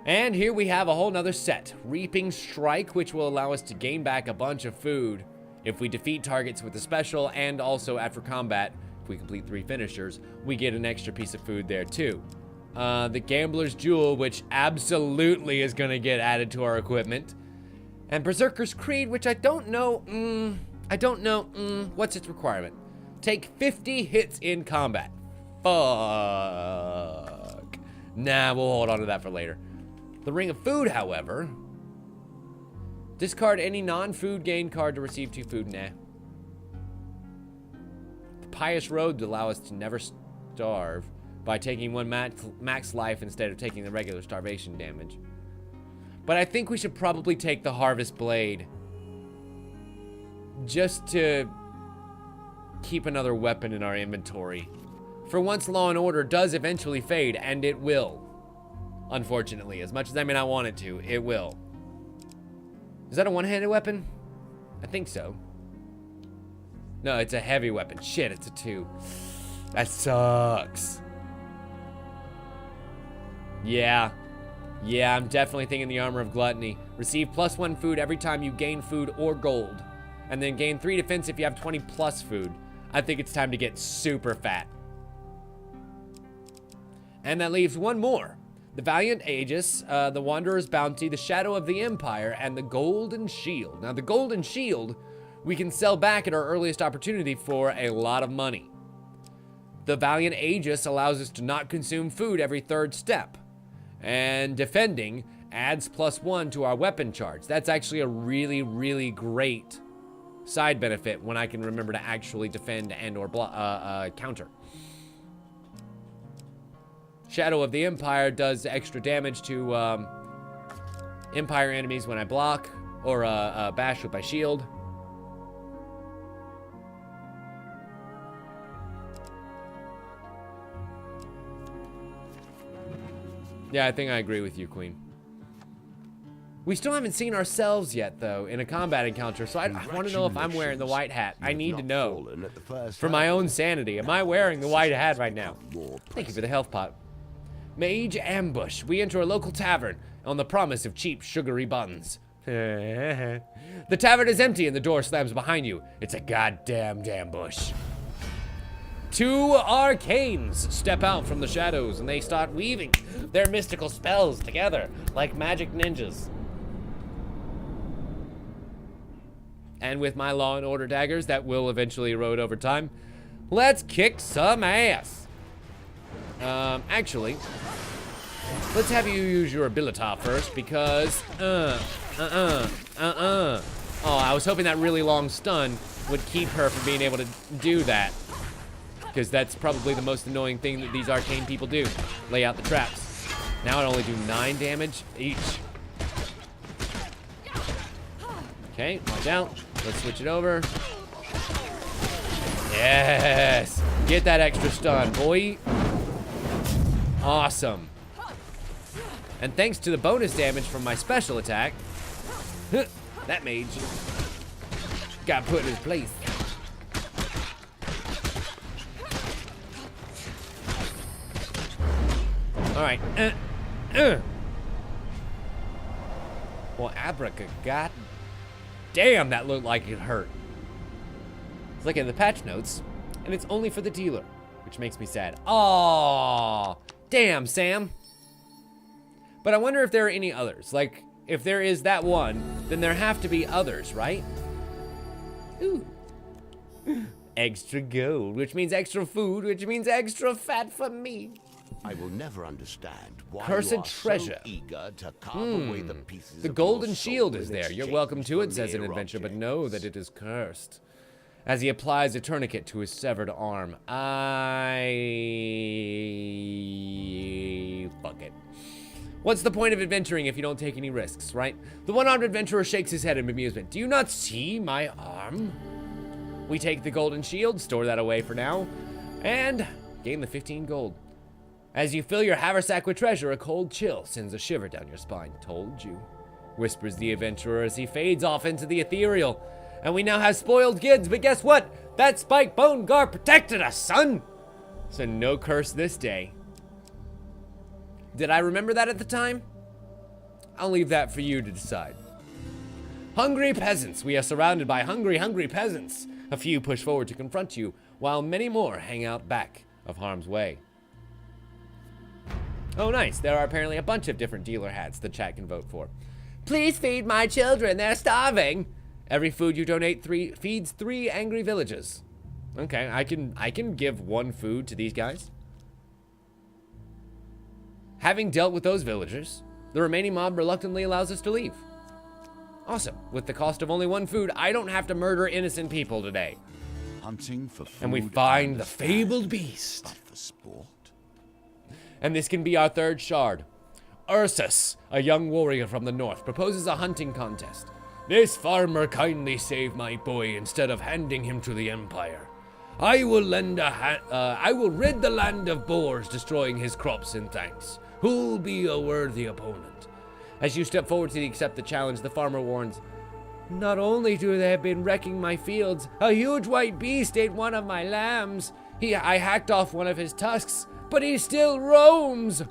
S1: And here we have a whole nother set. Reaping Strike, which will allow us to gain back a bunch of food if we defeat targets with a special, and also after combat, if we complete 3 finishers, we get an extra piece of food there too. The Gambler's Jewel, which absolutely is going to get added to our equipment. And Berserker's Creed, which I don't know, what's its requirement? Take 50 hits in combat. Fuck. Nah, we'll hold on to that for later. The Ring of Food, however. Discard any non-food gain card to receive 2 food. Nah. The Pious Road to allow us to never starve by taking 1 max life instead of taking the regular starvation damage. But I think we should probably take the Harvest Blade just to keep another weapon in our inventory. For once Law and Order does eventually fade, and it will. Unfortunately, as much as I may not want it to, it will. Is that a one-handed weapon? I think so. No, it's a heavy weapon. Shit, it's a 2. That sucks. Yeah, I'm definitely thinking the Armor of Gluttony. Receive +1 food every time you gain food or gold. And then gain 3 defense if you have 20 plus food. I think it's time to get super fat. And that leaves 1 more. The Valiant Aegis, the Wanderer's Bounty, the Shadow of the Empire, and the Golden Shield. Now, the Golden Shield, we can sell back at our earliest opportunity for a lot of money. The Valiant Aegis allows us to not consume food every 3rd step. And Defending adds +1 to our weapon charge. That's actually a really, really great side benefit when I can remember to actually defend and or counter. Shadow of the Empire does extra damage to Empire enemies when I block or bash with my shield. Yeah, I think I agree with you, Queen. We still haven't seen ourselves yet, though, in a combat encounter, so I want to know if I'm wearing the white hat. I need to know. For my own sanity, am I wearing the white hat right now? Thank you for the health pot. Mage Ambush. We enter a local tavern on the promise of cheap, sugary buns. The tavern is empty and the door slams behind you. It's a goddamn ambush. 2 arcanes step out from the shadows and they start weaving their mystical spells together like magic ninjas. And with my Law and Order daggers that will eventually erode over time, let's kick some ass. Actually, let's have you use your ability first because, Oh, I was hoping that really long stun would keep her from being able to do that. Because that's probably the most annoying thing that these arcane people do. Lay out the traps. Now it only do 9 damage each. Okay, watch out. Let's switch it over. Yes! Get that extra stun, boy. Awesome. And thanks to the bonus damage from my special attack, that mage got put in his place. All right. Well, Abraca, god damn, that looked like it hurt. It's like in the patch notes, and it's only for the dealer, which makes me sad. Aww. Damn, Sam. But I wonder if there are any others. Like, if there is that one, then there have to be others, right? Ooh. Extra gold, which means extra food, which means extra fat for me.
S2: I will never understand why
S1: Cursed
S2: you are
S1: treasure.
S2: so eager to carve away the pieces
S1: The
S2: of
S1: golden
S2: your
S1: shield
S2: soul
S1: is
S2: in
S1: there. You're
S2: exchange
S1: welcome to
S2: for
S1: it, says an
S2: mere
S1: adventure, but
S2: objects.
S1: know that it is cursed. As he applies a tourniquet to his severed arm. Fuck it. What's the point of adventuring if you don't take any risks, right? The one-armed adventurer shakes his head in amusement. Do you not see my arm? We take the golden shield, store that away for now, and gain the 15 gold. As you fill your haversack with treasure, a cold chill sends a shiver down your spine. Told you, whispers the adventurer as he fades off into the ethereal. And we now have spoiled kids, but guess what? That spike bone guard protected us, son! So no curse this day. Did I remember that at the time? I'll leave that for you to decide. Hungry peasants. We are surrounded by hungry, hungry peasants. A few push forward to confront you, while many more hang out back of harm's way. Oh, nice. There are apparently a bunch of different dealer hats the chat can vote for. Please feed my children. They're starving. Every food you donate feeds 3 angry villages. Okay, I can give 1 food to these guys. Having dealt with those villagers, the remaining mob reluctantly allows us to leave. Awesome. With the cost of only 1 food, I don't have to murder innocent people today.
S3: Hunting for food
S1: and we find the fabled beast.
S3: But for sport.
S1: And this can be our 3rd shard. Ursus, a young warrior from the north, proposes a hunting contest. This farmer kindly saved my boy instead of handing him to the Empire. I will rid the land of boars, destroying his crops in thanks. Who'll be a worthy opponent? As you step forward to accept the challenge, the farmer warns, not only do they have been wrecking my fields, a huge white beast ate one of my lambs. I hacked off one of his tusks, but he still roams.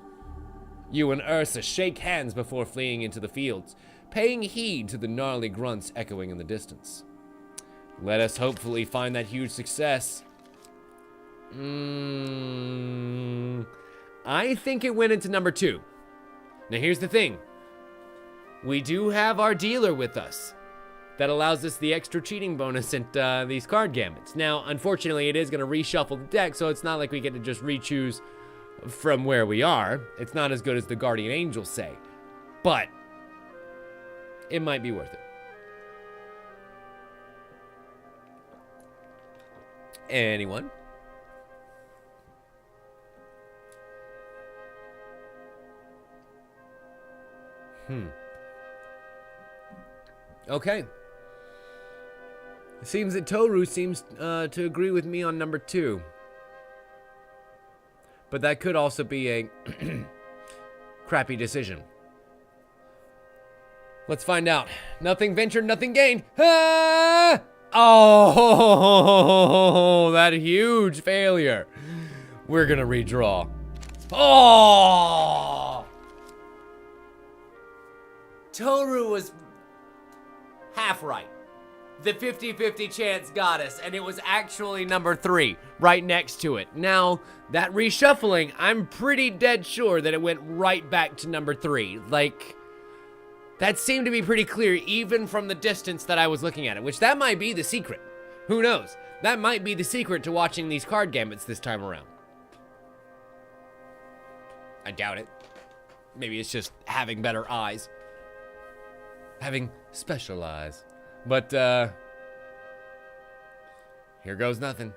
S1: You and Ursus shake hands before fleeing into the fields, paying heed to the gnarly grunts echoing in the distance. Let us hopefully find that huge success. I think it went into number 2. Now here's the thing. We do have our dealer with us. That allows us the extra cheating bonus at these card gambits. Now, unfortunately, it is going to reshuffle the deck, so it's not like we get to just re-choose from where we are. It's not as good as the Guardian Angels say. But it might be worth it. Anyone? Okay. It seems that Toru seems to agree with me on number 2. But that could also be a crappy decision. Let's find out. Nothing ventured, nothing gained. Ah! Oh, that huge failure. We're gonna redraw. Oh! Toru was half right. The 50-50 chance got us, and it was actually number 3, right next to it. Now, that reshuffling, I'm pretty dead sure that it went right back to number 3. Like, that seemed to be pretty clear, even from the distance that I was looking at it, which that might be the secret. Who knows? That might be the secret to watching these card gambits this time around. I doubt it. Maybe it's just having better eyes. Having special eyes. But, here goes nothing.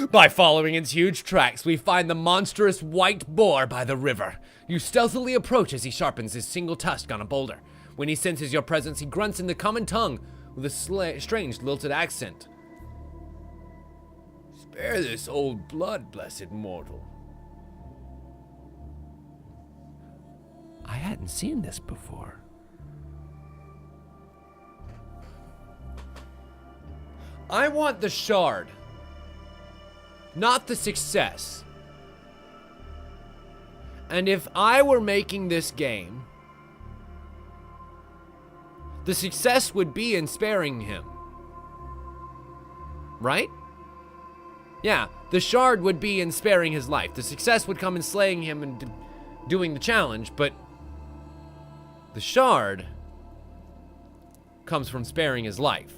S1: By following its huge tracks, we find the monstrous white boar by the river. You stealthily approach as he sharpens his single tusk on a boulder. When he senses your presence, he grunts in the common tongue with a strange, lilted accent. Spare this old blood, blessed mortal. I hadn't seen this before. I want the shard, not the success. And if I were making this game, the success would be in sparing him. Right? Yeah, the shard would be in sparing his life. The success would come in slaying him and doing the challenge, but the shard comes from sparing his life.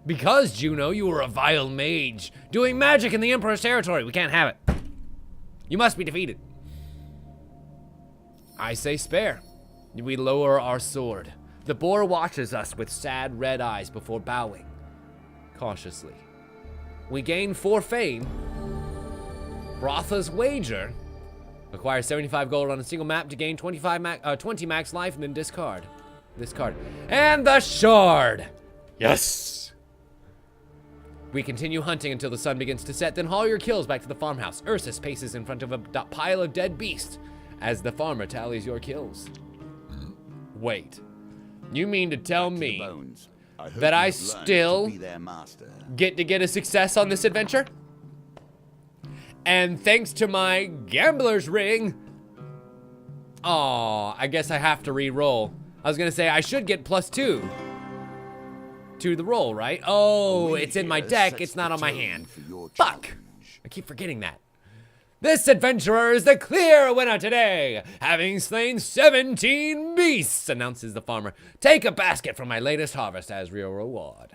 S1: Because, Juno, you were a vile mage, doing magic in the Emperor's territory. We can't have it. You must be defeated. I say spare. We lower our sword. The boar watches us with sad red eyes before bowing cautiously. We gain 4 fame. Rotha's wager. Acquire 75 gold on a single map to gain 20 max life and then discard. And the shard! Yes! We continue hunting until the sun begins to set, then haul your kills back to the farmhouse. Ursus paces in front of a pile of dead beasts as the farmer tallies your kills. Wait, you mean to tell me
S3: Bones. I hope
S1: that
S3: you
S1: I
S3: have learned
S1: still
S3: to be their master.
S1: get to get a success on this adventure? And thanks to my gambler's ring. Aw, I guess I have to re-roll. I was gonna say I should get +2 to the roll, right? Oh, it's in my deck, it's not on my hand. Fuck! I keep forgetting that. This adventurer is the clear winner today, having slain 17 beasts, announces the farmer. Take a basket from my latest harvest as real reward.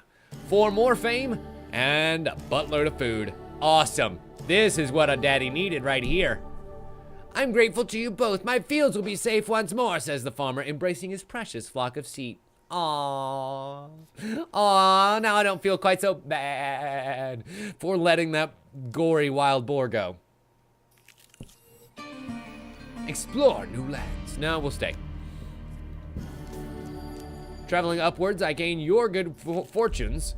S1: 4 more fame and a buttload of food. Awesome. This is what a daddy needed right here. I'm grateful to you both. My fields will be safe once more, says the farmer, embracing his precious flock of sheep. Aww. Aww, now I don't feel quite so bad for letting that gory wild boar go. Explore new lands. No, we'll stay. Traveling upwards, I gain your good fortunes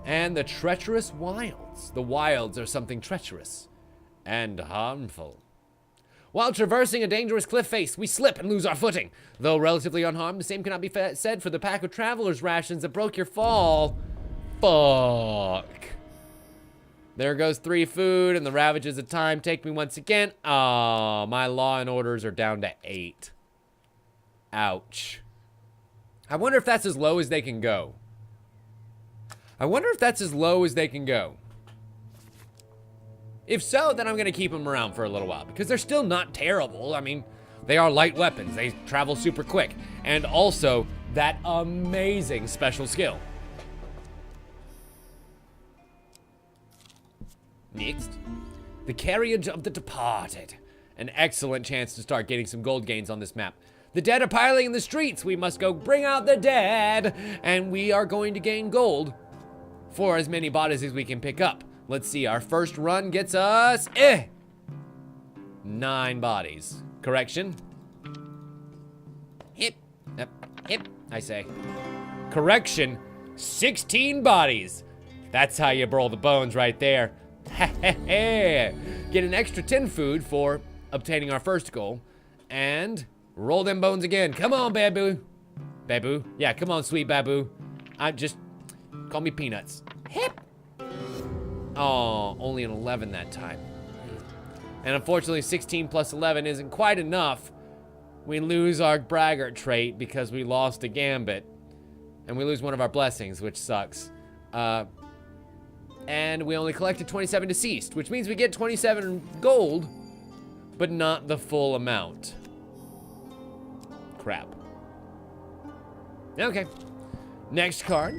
S1: and the treacherous wilds. The wilds are something treacherous and harmful. While traversing a dangerous cliff face, we slip and lose our footing. Though relatively unharmed, the same cannot be said for the pack of traveler's rations that broke your fall. Fuck. There goes 3 food, and the ravages of time take me once again. Oh, my law and orders are down to 8. Ouch. I wonder if that's as low as they can go. If so, then I'm going to keep them around for a little while, because they're still not terrible. I mean, they are light weapons. They travel super quick. And also, that amazing special skill. Next, the carriage of the departed. An excellent chance to start getting some gold gains on this map. The dead are piling in the streets. We must go bring out the dead. And we are going to gain gold for as many bodies as we can pick up. Let's see, our first run gets us 9 bodies. Correction. Hip, I say. Correction, 16 bodies. That's how you roll the bones right there. Get an extra 10 food for obtaining our first goal. And roll them bones again. Come on, Babu. Babu? Yeah, come on, sweet Babu. Call me Peanuts. Hip. Oh, only an 11 that time. And unfortunately, 16 plus 11 isn't quite enough. We lose our braggart trait because we lost a gambit. And we lose one of our blessings, which sucks. And we only collected 27 deceased, which means we get 27 gold, but not the full amount. Crap. Okay. Next card.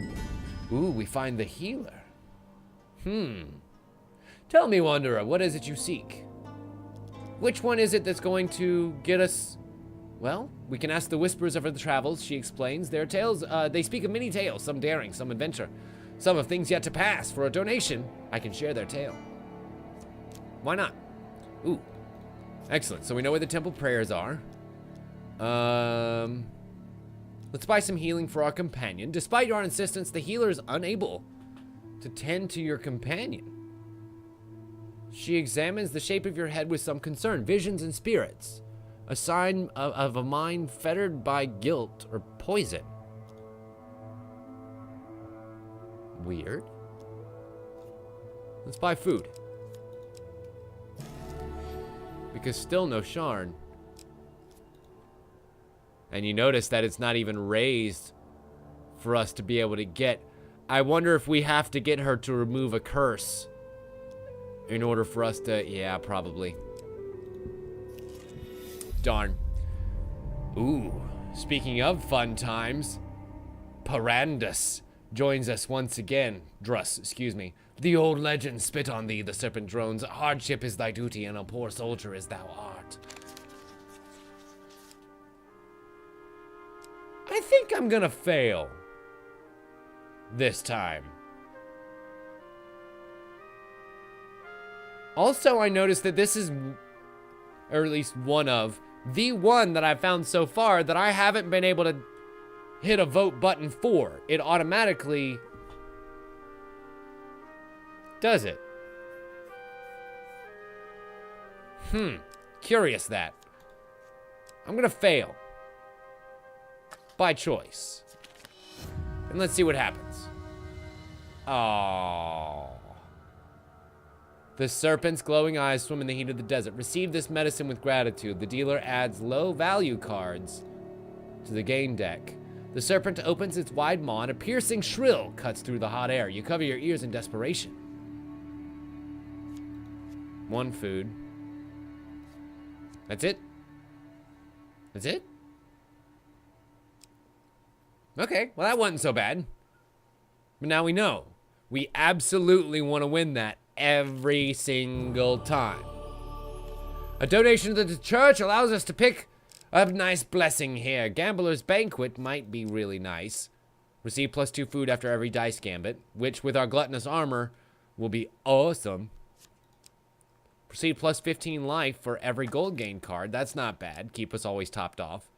S1: Ooh, we find the healer. Tell me, Wanderer, what is it you seek? Which one is it that's going to get us... Well, we can ask the Whisperers of the Travels, she explains. Their tales, they speak of many tales, some daring, some adventure, some of things yet to pass. For a donation, I can share their tale. Why not? Ooh. Excellent, so we know where the temple prayers are. Let's buy some healing for our companion. Despite your insistence, the healer is unable to tend to your companion. She examines the shape of your head with some concern. Visions and spirits. A sign of a mind fettered by guilt or poison. Weird. Let's buy food. Because still no shard. And you notice that it's not even raised for us to be able to get. I wonder if we have to get her to remove a curse in order for us to... Yeah, probably. Darn. Ooh, speaking of fun times, Parandus joins us once again. Druss, excuse me. The old legend spit on thee, the serpent drones. Hardship is thy duty, and a poor soldier as thou art. I think I'm gonna fail this time. Also, I noticed that this is, or at least one of, the one that I've found so far that I haven't been able to hit a vote button for. It automatically does it. Curious that. I'm gonna fail. By choice. And let's see what happens. Oh. The serpent's glowing eyes swim in the heat of the desert. Receive this medicine with gratitude. The dealer adds low-value cards to the game deck. The serpent opens its wide maw and a piercing shrill cuts through the hot air. You cover your ears in desperation. 1 food. That's it? That's it? Okay, well that wasn't so bad. But now we know. We absolutely want to win that every single time. A donation to the church allows us to pick a nice blessing here. Gambler's Banquet might be really nice. Receive +2 food after every dice gambit, which with our gluttonous armor will be awesome. Proceed +15 life for every gold gain card. That's not bad. Keep us always topped off.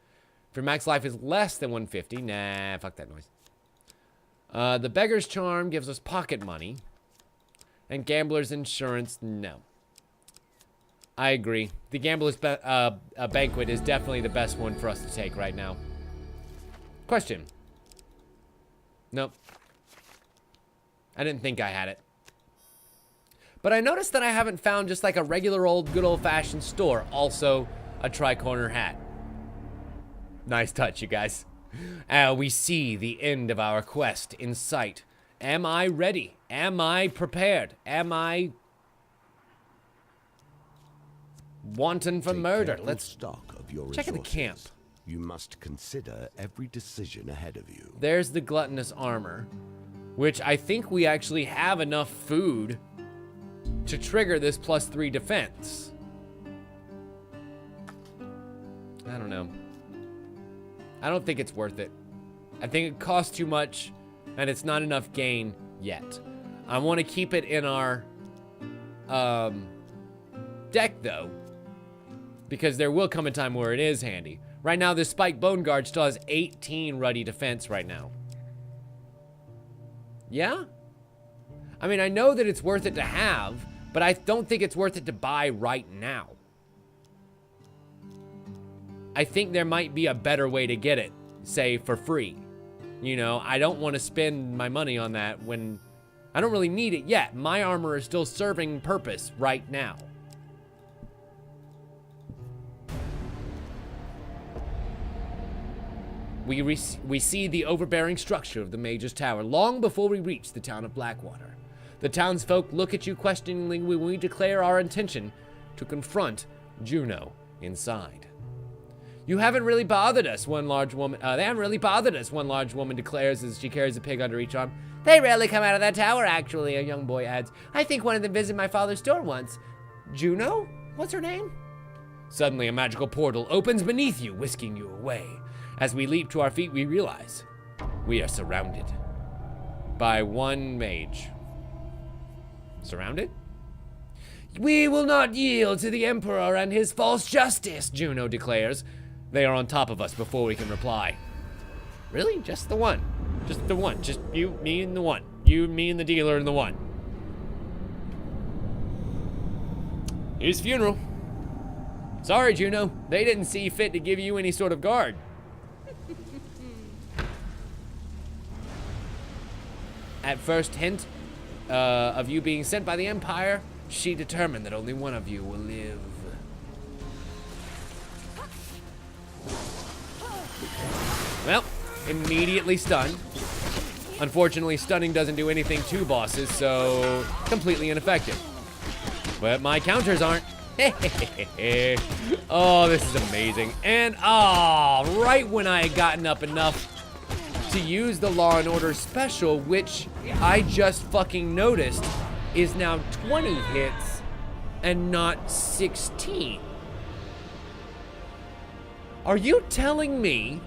S1: If your max life is less than 150, nah, fuck that noise. The Beggar's Charm gives us pocket money. And Gambler's Insurance, no. I agree. The Gambler's Banquet is definitely the best one for us to take right now. Question. Nope. I didn't think I had it. But I noticed that I haven't found just like a regular old good old-fashioned store. Also, a tri-corner hat. Nice touch, you guys. We see the end of our quest in sight. Am I ready? Am I prepared? Am I wanton for murder? Let's
S2: stock of your
S1: check out the camp.
S2: You must consider every decision ahead of you.
S1: There's the gluttonous armor, which I think we actually have enough food to trigger this +3 defense. I don't know. I don't think it's worth it. I think it costs too much, and it's not enough gain yet. I want to keep it in our deck, though, because there will come a time where it is handy. Right now, this Spike Bone Guard still has 18 ruddy defense right now. Yeah? I mean, I know that it's worth it to have, but I don't think it's worth it to buy right now. I think there might be a better way to get it, say, for free. You know, I don't want to spend my money on that when I don't really need it yet. My armor is still serving purpose right now. We see the overbearing structure of the Mage's Tower long before we reach the town of Blackwater. The townsfolk look at you questioningly when we declare our intention to confront Juno inside. You haven't really bothered us, one large woman. They haven't really bothered us, one large woman declares as she carries a pig under each arm. They rarely come out of that tower, actually, a young boy adds. I think one of them visited my father's store once. Juno? What's her name? Suddenly, a magical portal opens beneath you, whisking you away. As we leap to our feet, we realize we are surrounded by one mage. Surrounded? We will not yield to the Emperor and his false justice, Juno declares. They are on top of us before we can reply. Really? Just the one? Just the one? Just you, me, and the one? You, me, and the dealer, and the one? His funeral. Sorry, Juno. They didn't see fit to give you any sort of guard. At first hint of you being sent by the Empire, she determined that only one of you will live. Well, immediately stunned. Unfortunately, stunning doesn't do anything to bosses, so completely ineffective. But my counters aren't. Oh, this is amazing. And, right when I had gotten up enough to use the Law and Order special, which I just fucking noticed is now 20 hits and not 16. Are you telling me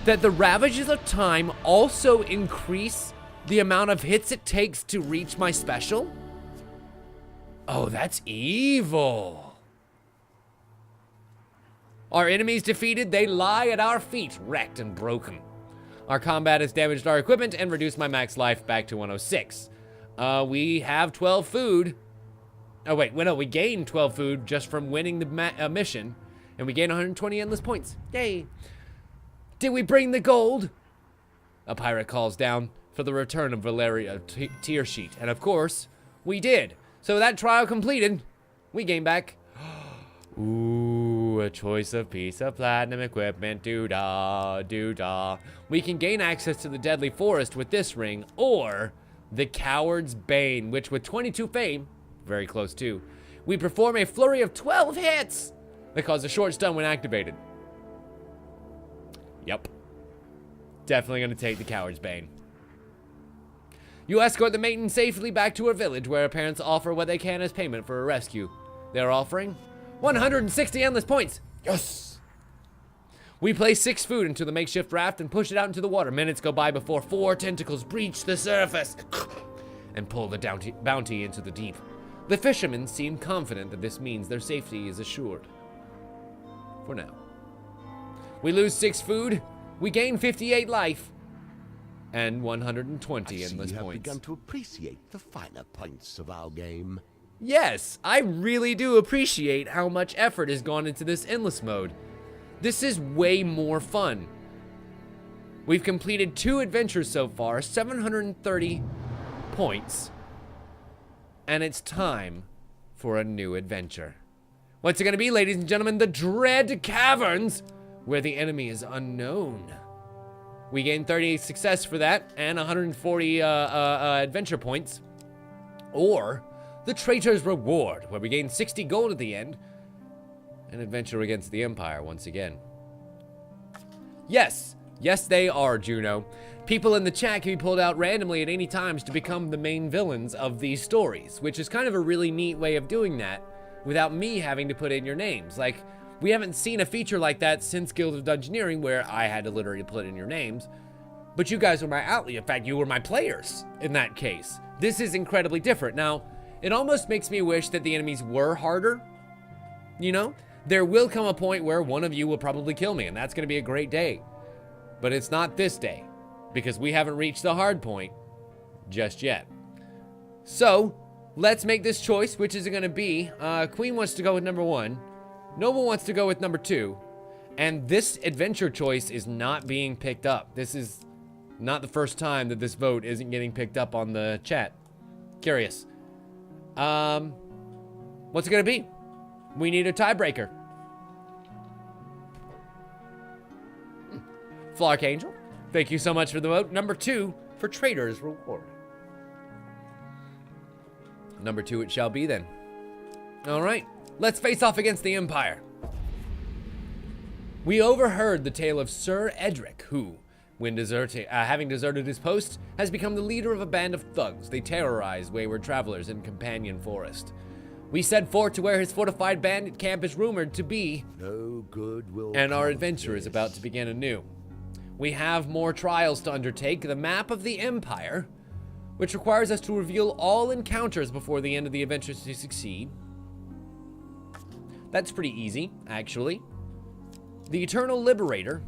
S1: that the Ravages of Time also increase the amount of hits it takes to reach my special? Oh, that's evil. Our enemies defeated, they lie at our feet, wrecked and broken. Our combat has damaged our equipment and reduced my max life back to 106. We have 12 food. Oh, wait, well, no, we gained 12 food just from winning the mission. And we gain 120 endless points. Yay. Did we bring the gold? A pirate calls down for the return of Valeria tier sheet. And of course, we did. So that trial completed. We gain back. Ooh, a choice of piece of platinum equipment. Doo-dah, doo-dah. We can gain access to the deadly forest with this ring, or the Coward's Bane, which with 22 fame, very close to, we perform a flurry of 12 hits that cause a short stun when activated. Yep. Definitely gonna take the Coward's Bane. You escort the maiden safely back to her village, where her parents offer what they can as payment for her rescue. They're offering 160 endless points. Yes! We place 6 food into the makeshift raft and push it out into the water. Minutes go by before 4 tentacles breach the surface and pull the bounty into the deep. The fishermen seem confident that this means their safety is assured. For now. We lose 6 food, we gain 58 life, and 120 endless
S2: you have
S1: points.
S2: begun to appreciate the finer points of our game.
S1: Yes, I really do appreciate how much effort has gone into this endless mode. This is way more fun. We've completed 2 adventures so far, 730 points, and it's time for a new adventure. What's it gonna be, ladies and gentlemen? The Dread Caverns, where the enemy is unknown. We gain 30 success for that, and 140 adventure points. Or the Traitor's Reward, where we gain 60 gold at the end, and adventure against the Empire once again. Yes, they are, Juno. People in the chat can be pulled out randomly at any times to become the main villains of these stories, which is kind of a really neat way of doing that without me having to put in your names. Like, we haven't seen a feature like that since Guild of Dungeoneering, where I had to literally put in your names. But you guys were my ally. In fact, you were my players in that case. This is incredibly different. Now, it almost makes me wish that the enemies were harder. You know? There will come a point where one of you will probably kill me, and that's going to be a great day. But it's not this day, because we haven't reached the hard point just yet. So, let's make this choice. Which is it going to be? Queen wants to go with number 1. Noble wants to go with number 2. And this adventure choice is not being picked up. This is not the first time that this vote isn't getting picked up on the chat. Curious. What's it going to be? We need a tiebreaker. Flark Angel, thank you so much for the vote. Number 2 for Traitor's Reward. Number 2 it shall be then. All right, let's face off against the Empire. We overheard the tale of Sir Edric, who, when having deserted his post, has become the leader of a band of thugs. They terrorize wayward travelers in Companion Forest. We set forth to where his fortified bandit camp is rumored to be,
S2: No good will
S1: and our
S2: come of
S1: adventure is
S2: this.
S1: about to begin anew. We have more trials to undertake, the map of the Empire, which requires us to reveal all encounters before the end of the adventure to succeed. That's pretty easy, actually. The Eternal Liberator,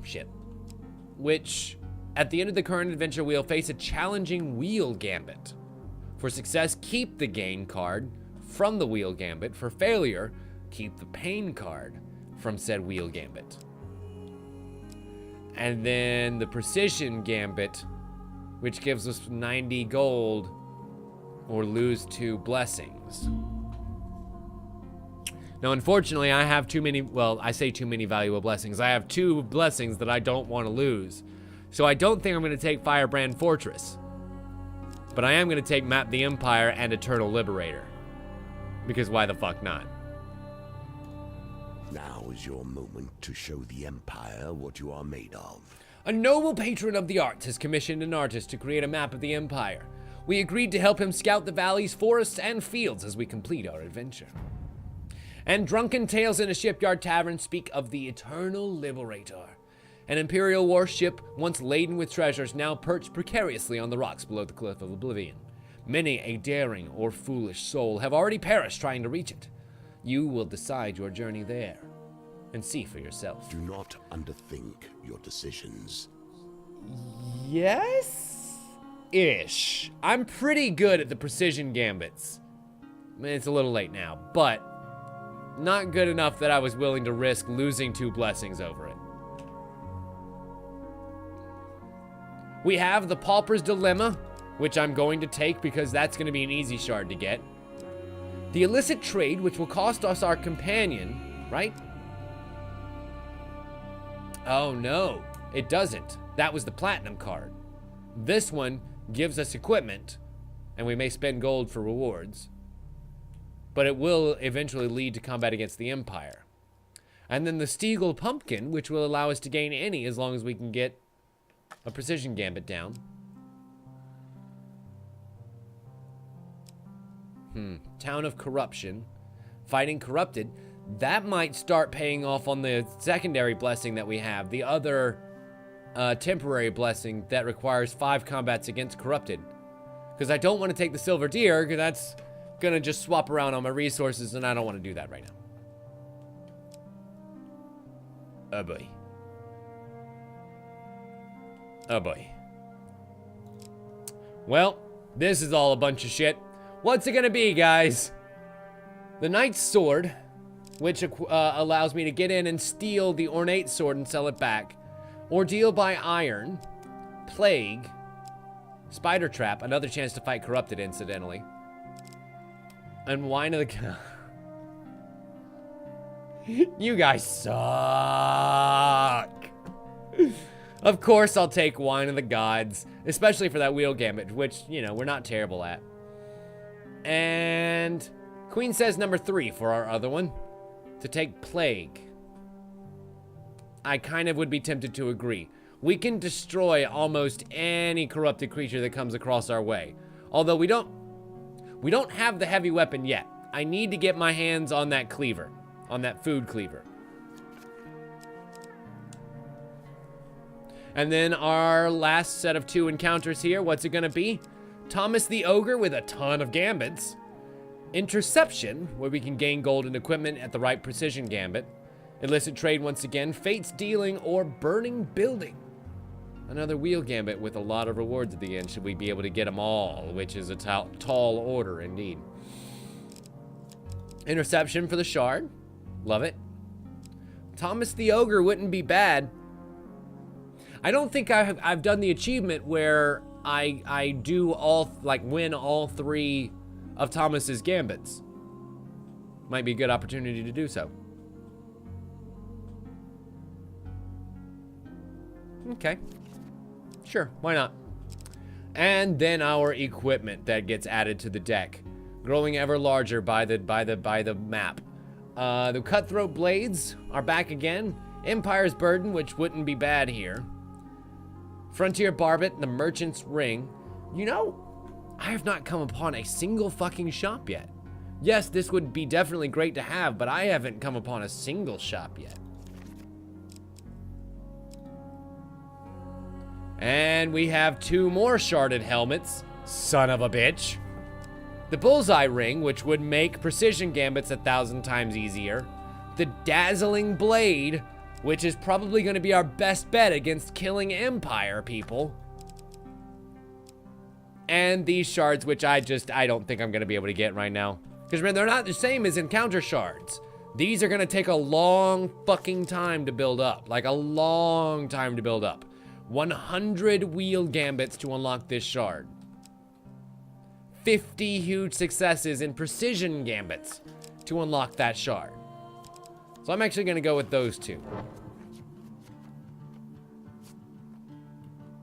S1: which at the end of the current adventure we'll face a challenging wheel gambit. For success, keep the gain card from the wheel gambit. For failure, keep the pain card from said wheel gambit. And then the Precision Gambit, which gives us 90 gold or lose 2 blessings. Now, unfortunately, I have too many, well, I say too many valuable blessings. I have 2 blessings that I don't want to lose. So I don't think I'm going to take Firebrand Fortress. But I am going to take Map the Empire and Eternal Liberator. Because why the fuck not?
S2: Now is your moment to show the Empire what you are made of.
S1: A noble patron of the arts has commissioned an artist to create a map of the Empire. We agreed to help him scout the valleys, forests, and fields as we complete our adventure. And drunken tales in a shipyard tavern speak of the Eternal Liberator, an Imperial warship once laden with treasures now perched precariously on the rocks below the Cliff of Oblivion. Many a daring or foolish soul have already perished trying to reach it. You will decide your journey there and see for yourself.
S2: Do not underthink your decisions.
S1: Yes-ish. I'm pretty good at the precision gambits. I mean, it's a little late now, but not good enough that I was willing to risk losing 2 blessings over it. We have the Pauper's Dilemma, which I'm going to take because that's going to be an easy shard to get. The Illicit Trade, which will cost us our companion, right? Oh no, it doesn't. That was the Platinum card. This one gives us equipment, and we may spend gold for rewards. But it will eventually lead to combat against the Empire. And then the Steagle Pumpkin, which will allow us to gain any as long as we can get a Precision Gambit down. Town of Corruption. Fighting Corrupted. That might start paying off on the secondary blessing that we have. The other temporary blessing that requires 5 combats against Corrupted. Because I don't want to take the Silver Deer, because that's going to just swap around on my resources, and I don't want to do that right now. Oh boy. Oh boy. Well, this is all a bunch of shit. What's it gonna be, guys? The Knight's Sword, which allows me to get in and steal the Ornate Sword and sell it back. Ordeal by Iron. Plague. Spider Trap, another chance to fight Corrupted, incidentally. And Wine of the... You guys suck. Of course I'll take Wine of the Gods, especially for that Wheel Gambit, which, you know, we're not terrible at. And Queen says number 3 for our other one, to take Plague. I kind of would be tempted to agree. We can destroy almost any corrupted creature that comes across our way. Although we don't have the heavy weapon yet. I need to get my hands on that cleaver, on that food cleaver. And then our last set of 2 encounters here, what's it gonna be? Thomas the Ogre with a ton of gambits. Interception, where we can gain gold and equipment at the right precision gambit. Illicit Trade once again. Fate's Dealing or Burning Building. Another wheel gambit with a lot of rewards at the end, should we be able to get them all, which is a tall order indeed. Interception for the shard. Love it. Thomas the Ogre wouldn't be bad. I don't think I've done the achievement where I do all, like, win all 3 of Thomas's gambits. Might be a good opportunity to do so. Okay. Sure, why not? And then our equipment that gets added to the deck, growing ever larger by the map. The Cutthroat Blades are back again. Empire's Burden, which wouldn't be bad here. Frontier Barbet, the Merchant's Ring. You know, I have not come upon a single fucking shop yet. Yes, this would be definitely great to have, but I haven't come upon a single shop yet. And we have 2 more sharded helmets. Son of a bitch. The Bullseye Ring, which would make precision gambits 1,000 times easier. The Dazzling Blade, which is probably going to be our best bet against killing Empire people. And these shards, which I don't think I'm going to be able to get right now. Because remember, they're not the same as encounter shards. These are going to take a long fucking time to build up. Like a long time to build up. 100 wheel gambits to unlock this shard. 50 huge successes in precision gambits to unlock that shard. So I'm actually going to go with those 2.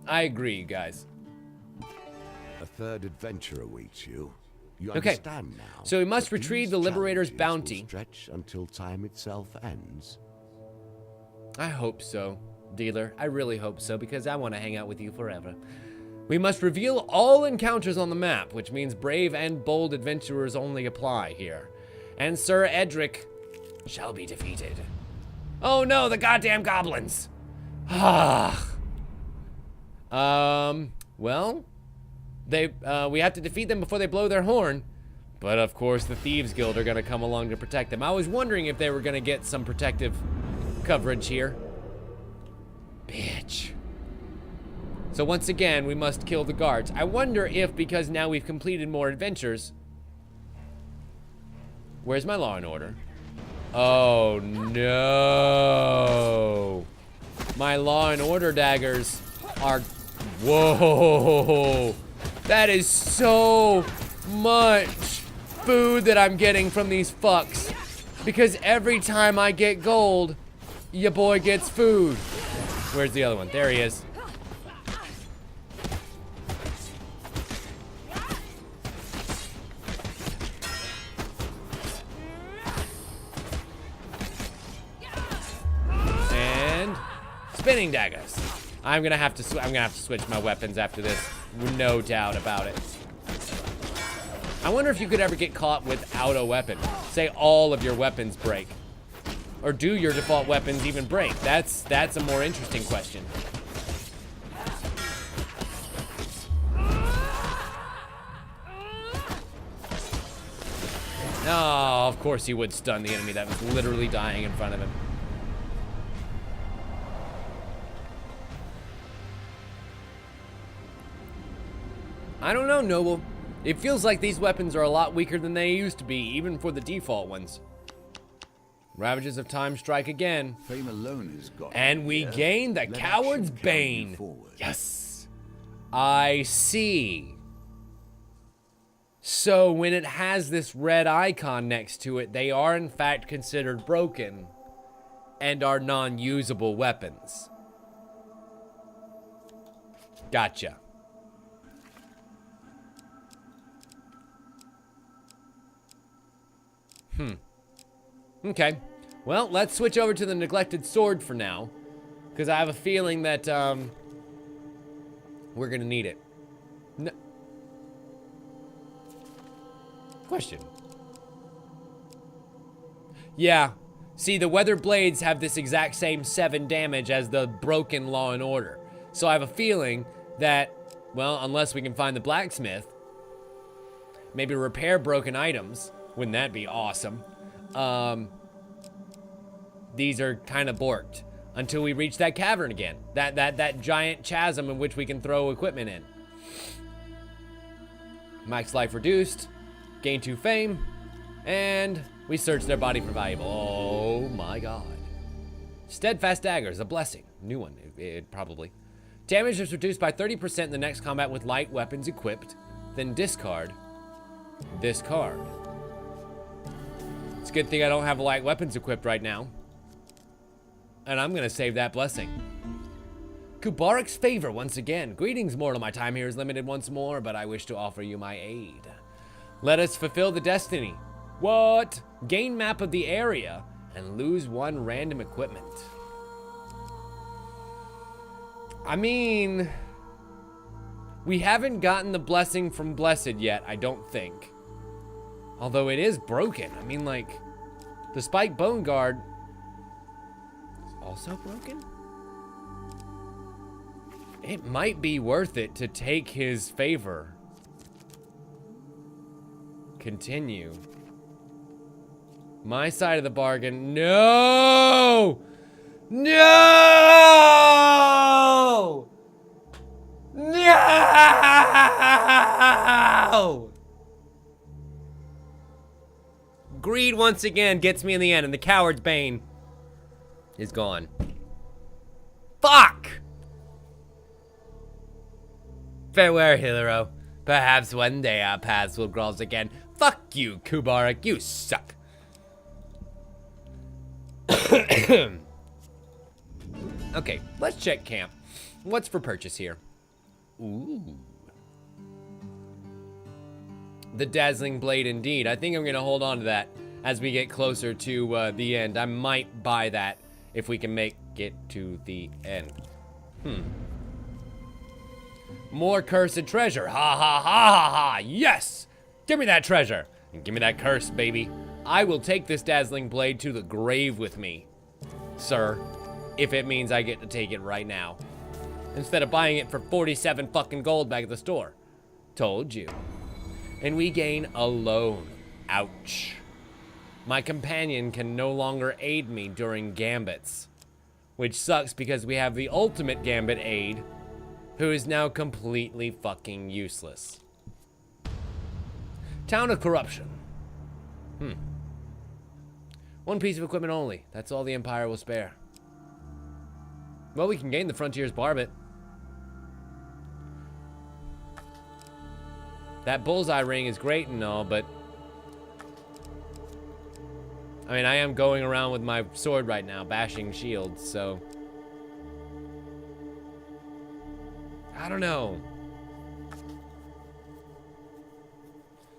S1: I agree, you guys.
S2: A third adventure awaits you. You
S1: Okay,
S2: understand now.
S1: so we must
S2: that
S1: retrieve
S2: these
S1: the Liberator's
S2: challenges
S1: bounty.
S2: will stretch until time itself ends.
S1: I hope so, dealer. I really hope so, because I want to hang out with you forever. We must reveal all encounters on the map, which means brave and bold adventurers only apply here. And Sir Edric shall be defeated. Oh no, the goddamn goblins! Ah. Well, we have to defeat them before they blow their horn. But of course, the Thieves Guild are gonna come along to protect them. I was wondering if they were gonna get some protective coverage here. Bitch. So once again, we must kill the guards. I wonder if, because now we've completed more adventures... Where's my Law and Order? Oh no. My Law and Order daggers are... Whoa. That is so much food that I'm getting from these fucks. Because every time I get gold, your boy gets food. Where's the other one? There he is. And spinning daggers. I'm gonna have to switch my weapons after this, no doubt about it. I wonder if you could ever get caught without a weapon. Say all of your weapons break. Or do your default weapons even break? That's a more interesting question. Oh, of course he would stun the enemy that was literally dying in front of him. I don't know, Noble. It feels like these weapons are a lot weaker than they used to be, even for the default ones. Ravages of Time strike again.
S3: Fame alone has got.
S1: And we gain the Coward's Bane. Yes. I see. So when it has this red icon next to it, they are in fact considered broken and are non-usable weapons. Gotcha. Okay. Well, let's switch over to the neglected sword for now, because I have a feeling that we're gonna need it. No. Question. Yeah. See, the weather blades have this exact same 7 damage as the broken Law and Order. So I have a feeling that, well, unless we can find the blacksmith, maybe repair broken items. Wouldn't that be awesome? These are kind of borked until we reach that cavern again. That giant chasm in which we can throw equipment in. Max life reduced, gain 2 fame, and we search their body for valuable. Oh my god. Steadfast daggers, a blessing. New one, it probably. Damage is reduced by 30% in the next combat with light weapons equipped. Then discard this card. It's a good thing I don't have light weapons equipped right now. And I'm gonna save that blessing. Kubarik's favor once again. Greetings, mortal. My time here is limited once more, but I wish to offer you my aid. Let us fulfill the destiny. What? Gain map of the area and lose 1 random equipment. I mean, we haven't gotten the blessing from Blessed yet, I don't think. Although it is broken. I mean, like, the Spike Bone Guard is also broken? It might be worth it to take his favor. Continue. My side of the bargain. No! No! No! Greed once again gets me in the end, and the Coward's Bane is gone. Fuck! Farewell, hero. Perhaps one day our paths will cross again. Fuck you, Kubarik. You suck. Okay, let's check camp. What's for purchase here? Ooh. The Dazzling Blade indeed. I think I'm gonna hold on to that as we get closer to the end. I might buy that if we can make it to the end. More cursed treasure. Ha ha ha ha ha. Yes! Give me that treasure. And give me that curse, baby. I will take this Dazzling Blade to the grave with me, sir. If it means I get to take it right now. Instead of buying it for 47 fucking gold back at the store. Told you. And we gain alone. Ouch. My companion can no longer aid me during gambits. Which sucks because we have the ultimate gambit aid, who is now completely fucking useless. Town of Corruption. One piece of equipment only. That's all the Empire will spare. Well, we can gain the Frontier's Barbet. That bullseye ring is great and all, but... I mean, I am going around with my sword right now, bashing shields, so... I don't know.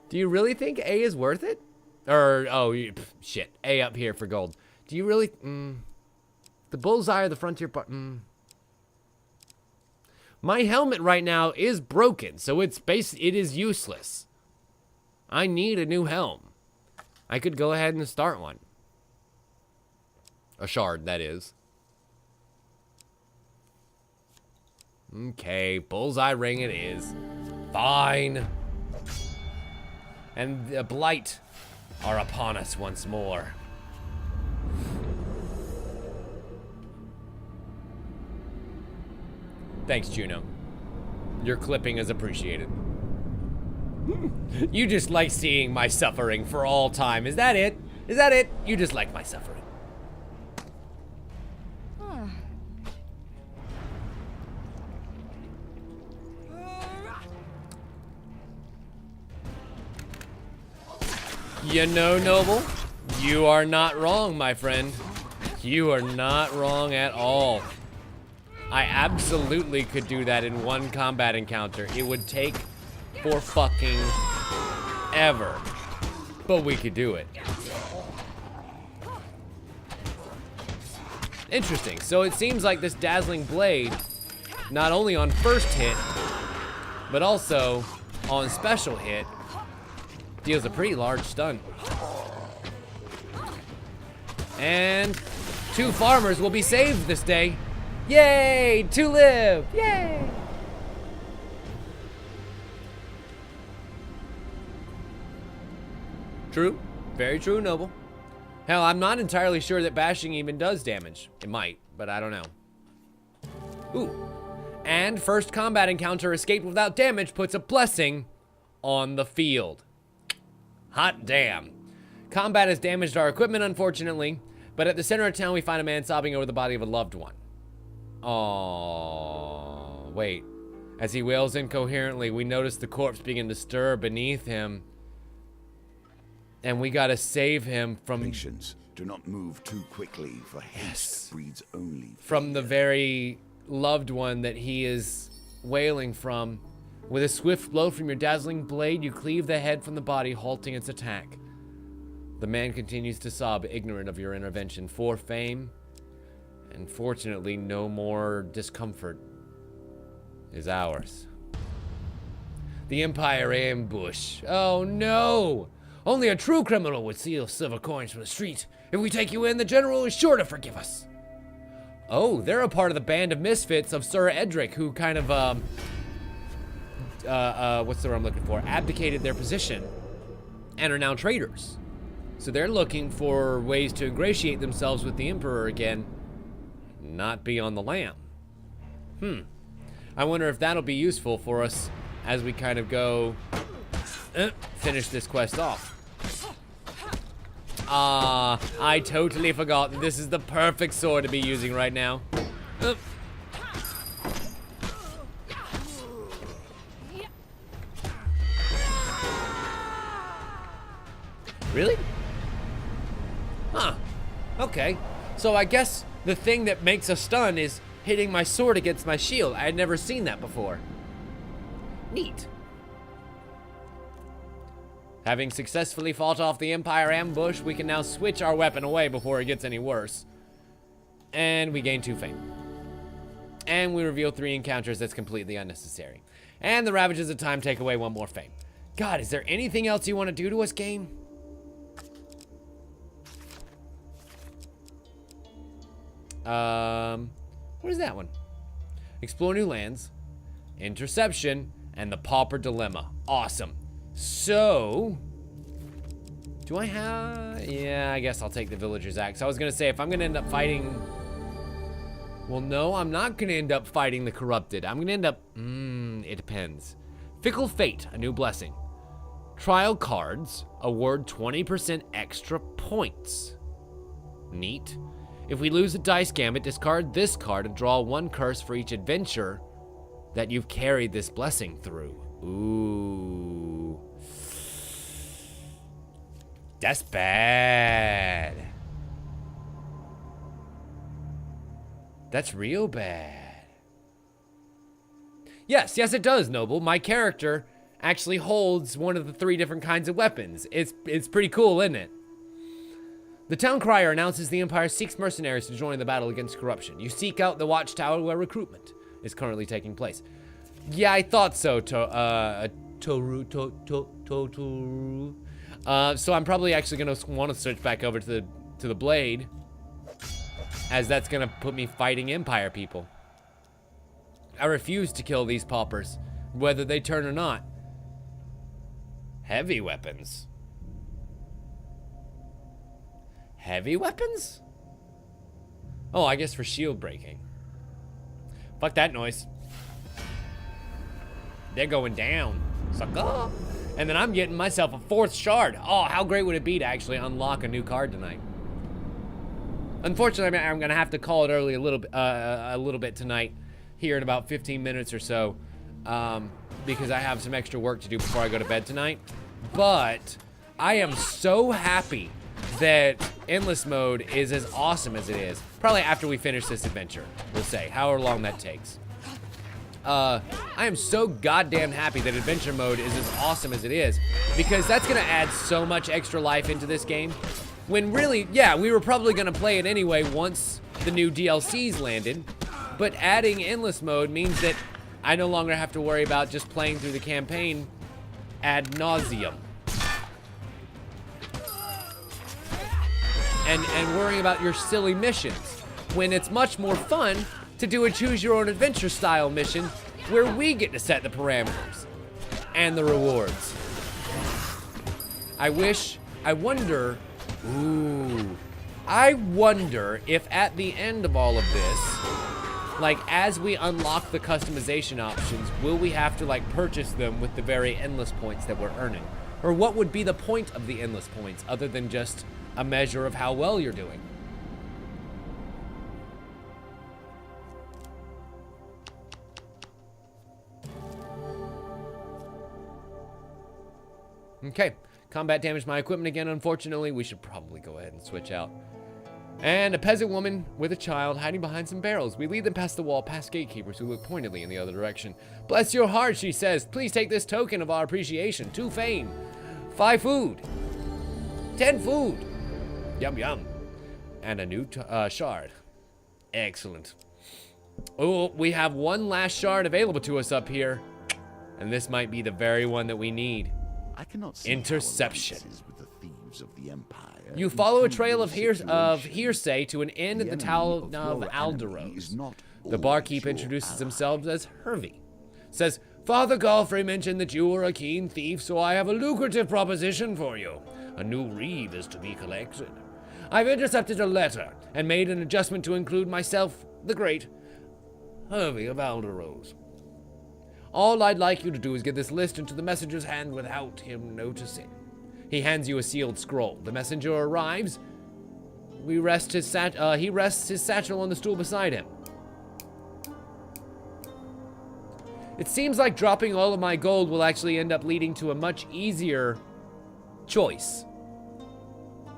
S1: Do you really think A is worth it? Or, oh, shit. A up here for gold. Do you really... The bullseye or the frontier part... My helmet right now is broken, so it is useless. I need a new helm. I could go ahead and start one. A shard, that is. Okay, bullseye ring it is. Fine. And the blight are upon us once more. Thanks, Juno. Your clipping is appreciated. You just like seeing my suffering for all time. Is that it? Is that it? You just like my suffering. You know, Noble, you are not wrong, my friend. You are not wrong at all. I absolutely could do that in one combat encounter. It would take for fucking ever, but we could do it. Interesting. So it seems like this dazzling blade, not only on first hit, but also on special hit, deals a pretty large stun. And 2 farmers will be saved this day. Yay! To live! Yay! True. Very true, Noble. Hell, I'm not entirely sure that bashing even does damage. It might, but I don't know. Ooh. And first combat encounter escaped without damage puts a blessing on the field. Hot damn. Combat has damaged our equipment, unfortunately, but at the center of town we find a man sobbing over the body of a loved one. Oh, wait. As he wails incoherently, we notice the corpse begin to stir beneath him. And we gotta save him from...
S3: Patience. Do not move too quickly, for haste breeds only fear.
S1: From the very loved one that he is wailing from. With a swift blow from your dazzling blade, you cleave the head from the body, halting its attack. The man continues to sob, ignorant of your intervention. For fame, and fortunately, no more discomfort is ours. The Empire ambush. Oh no! Only a true criminal would steal silver coins from the street. If we take you in, the general is sure to forgive us. Oh, they're a part of the band of misfits of Sir Edric, who kind of, what's the word I'm looking for? Abdicated their position and are now traitors. So they're looking for ways to ingratiate themselves with the Emperor again, not be on the lam. I wonder if that'll be useful for us as we kind of go finish this quest off. I totally forgot that this is the perfect sword to be using right now. Really? Huh. Okay. So I guess the thing that makes a stun is hitting my sword against my shield. I had never seen that before. Neat. Having successfully fought off the Empire ambush, we can now switch our weapon away before it gets any worse. And we gain 2 fame. And we reveal 3 encounters that's completely unnecessary. And the Ravages of Time take away 1 more fame. God, is there anything else you want to do to us, game? What is that one? Explore new lands, interception, and the pauper dilemma. Awesome. So, do I have... Yeah, I guess I'll take the villager's axe. I was gonna say, if I'm gonna end up fighting... Well, no, I'm not gonna end up fighting the corrupted. I'm gonna end up... it depends. Fickle Fate, a new blessing. Trial cards award 20% extra points. Neat. If we lose a dice gambit, discard this card and draw 1 curse for each adventure that you've carried this blessing through. Ooh. That's bad. That's real bad. Yes, it does, Noble. My character actually holds one of the 3 different kinds of weapons. It's pretty cool, isn't it? The town crier announces the Empire seeks mercenaries to join the battle against corruption. You seek out the watchtower where recruitment is currently taking place. Yeah, I thought so, Toru. So I'm probably actually gonna want to switch back over to the blade, as that's gonna put me fighting Empire people. I refuse to kill these paupers, whether they turn or not. Heavy weapons. Heavy weapons? Oh, I guess for shield breaking. Fuck that noise. They're going down. Sucker. And then I'm getting myself a 4th shard. Oh, how great would it be to actually unlock a new card tonight? Unfortunately, I'm gonna have to call it early a little bit tonight, here in about 15 minutes or so, because I have some extra work to do before I go to bed tonight. But I am so happy that Endless Mode is as awesome as it is. Probably after we finish this adventure, we'll say, however long that takes. I am so goddamn happy that Adventure Mode is as awesome as it is, because that's gonna add so much extra life into this game. When really, yeah, we were probably gonna play it anyway once the new DLCs landed, but adding Endless Mode means that I no longer have to worry about just playing through the campaign ad nauseum. And worrying about your silly missions, when it's much more fun to do a choose your own adventure style mission where we get to set the parameters and the rewards. I wonder if at the end of all of this, like as we unlock the customization options, will we have to like purchase them with the very endless points that we're earning? Or what would be the point of the endless points other than just a measure of how well you're doing? Okay, combat damaged my equipment again, unfortunately. We should probably go ahead and switch out. And a peasant woman with a child hiding behind some barrels. We lead them past the wall, past gatekeepers who look pointedly in the other direction. Bless your heart, she says. Please take this token of our appreciation. 2 fame. 5 food. 10 food. Yum, yum. And a new shard. Excellent. Oh, we have 1 last shard available to us up here. And this might be the very one that we need.
S3: I cannot see
S1: Interception.
S3: with the thieves of the Empire.
S1: You follow a trail of hearsay to an inn at the town of Alderos. The barkeep introduces himself as Hervey. Says, Father Godfrey mentioned that you were a keen thief, so I have a lucrative proposition for you. A new reeve is to be collected. I've intercepted a letter and made an adjustment to include myself, the great Hervey of Alderos. All I'd like you to do is get this list into the messenger's hand without him noticing. He hands you a sealed scroll. The messenger arrives. He rests his satchel on the stool beside him. It seems like dropping all of my gold will actually end up leading to a much easier choice.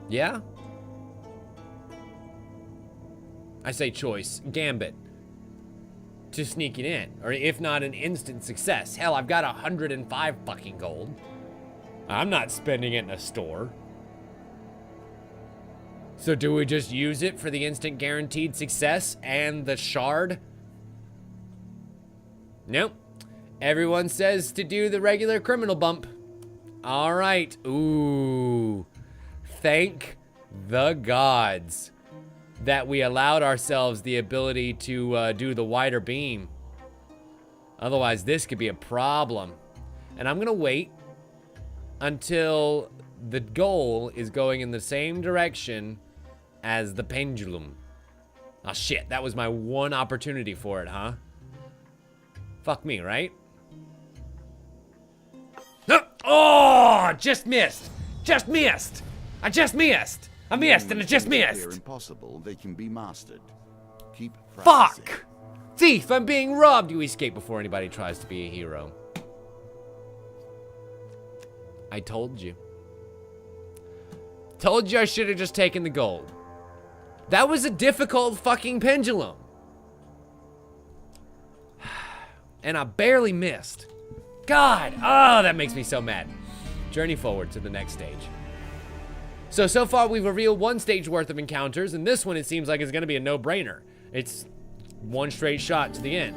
S1: Yeah? I say choice. Gambit. To sneak it in. Or if not an instant success. Hell, I've got 105 fucking gold. I'm not spending it in a store. So do we just use it for the instant guaranteed success and the shard? Nope. Everyone says to do the regular criminal bump. All right. Ooh. Thank the gods that we allowed ourselves the ability to do the wider beam. Otherwise, this could be a problem. And I'm gonna wait until the goal is going in the same direction as the pendulum. Oh shit, that was my one opportunity for it, huh? Fuck me, right? Oh, just missed. Just missed. I just missed. I missed, and it just
S3: They're
S1: missed.
S3: impossible. They can be mastered. Keep practicing.
S1: Fuck! Thief, I'm being robbed! You escape before anybody tries to be a hero. I told you. Told you I should have just taken the gold. That was a difficult fucking pendulum. And I barely missed. God, oh, that makes me so mad. Journey forward to the next stage. So far we've revealed one stage worth of encounters, and this one it seems like it's gonna be a no-brainer. It's one straight shot to the end.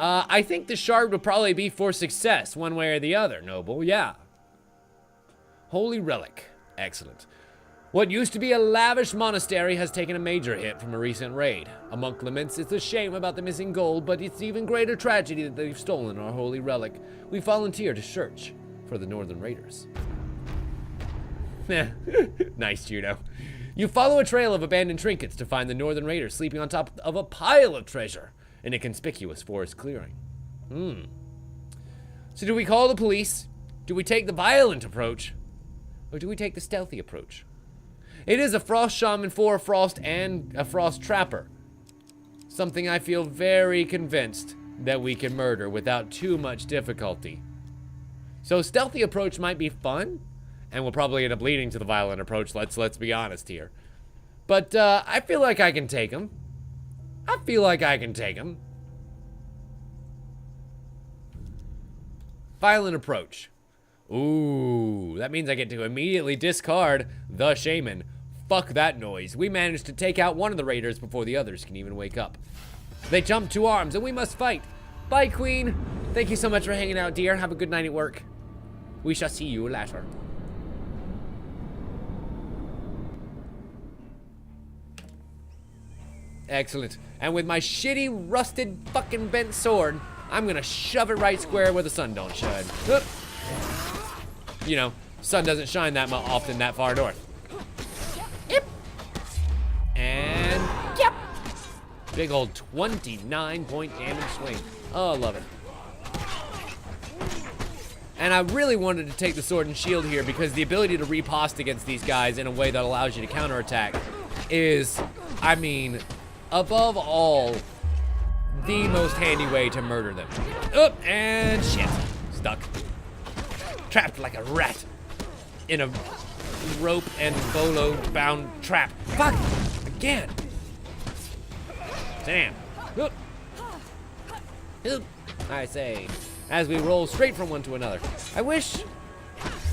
S1: I think the shard would probably be for success, one way or the other, Noble, yeah. Holy relic, excellent. What used to be a lavish monastery has taken a major hit from a recent raid. A monk laments it's a shame about the missing gold, but it's even greater tragedy that they've stolen our holy relic. We volunteer to search for the Northern Raiders. Nice, Judo. You follow a trail of abandoned trinkets to find the Northern Raiders sleeping on top of a pile of treasure in a conspicuous forest clearing. So do we call the police? Do we take the violent approach? Or do we take the stealthy approach? It is a Frost Shaman, 4 Frost, and a Frost Trapper. Something I feel very convinced that we can murder without too much difficulty. So stealthy approach might be fun, and we'll probably end up leading to the violent approach, let's be honest here. But I feel like I can take him. I feel like I can take him. Violent approach. Ooh, that means I get to immediately discard the shaman. Fuck that noise. We managed to take out one of the raiders before the others can even wake up. They jump to arms and we must fight. Bye, Queen. Thank you so much for hanging out, dear. Have a good night at work. We shall see you later. Excellent. And with my shitty, rusted, fucking bent sword, I'm gonna shove it right square where the sun don't shine. Oop. You know, sun doesn't shine that often that far north. Yep. And yep. Big old 29-point damage swing. Oh, I love it. And I really wanted to take the sword and shield here because the ability to riposte against these guys in a way that allows you to counterattack is, I mean, above all, the most handy way to murder them. Oop, and shit. Stuck. Trapped like a rat in a rope and bolo bound trap. Fuck! Again! Damn. Oop. Oop. I say, as we roll straight from one to another. I wish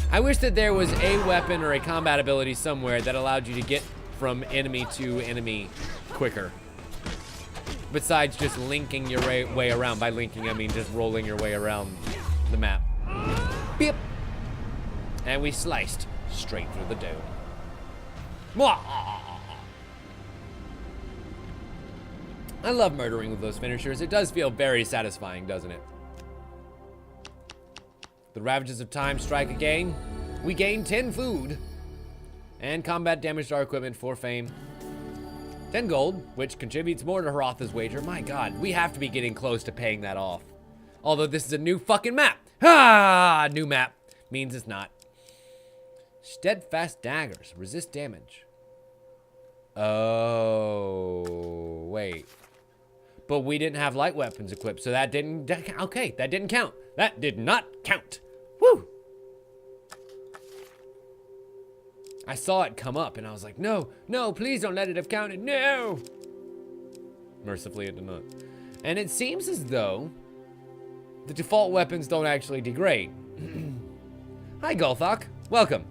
S1: that there was a weapon or a combat ability somewhere that allowed you to get from enemy to enemy quicker. Besides just linking your way around. By linking, I mean just rolling your way around the map. Beep. And we sliced straight through the dome. Mwah! I love murdering with those finishers. It does feel very satisfying, doesn't it? The ravages of time strike again. We gain 10 food. And combat damage to our equipment for fame. 10 gold, which contributes more to Haratha's wager. My god, we have to be getting close to paying that off. Although this is a new fucking map. Ah, new map. Means it's not. Steadfast daggers. Resist damage. Oh, wait. But we didn't have light weapons equipped, so that didn't... Okay, that didn't count. That did not count. Woo! I saw it come up, and I was like, no, no, please don't let it have counted. No! Mercifully, it did not. And it seems as though the default weapons don't actually degrade. Hi, Gulthok. Welcome.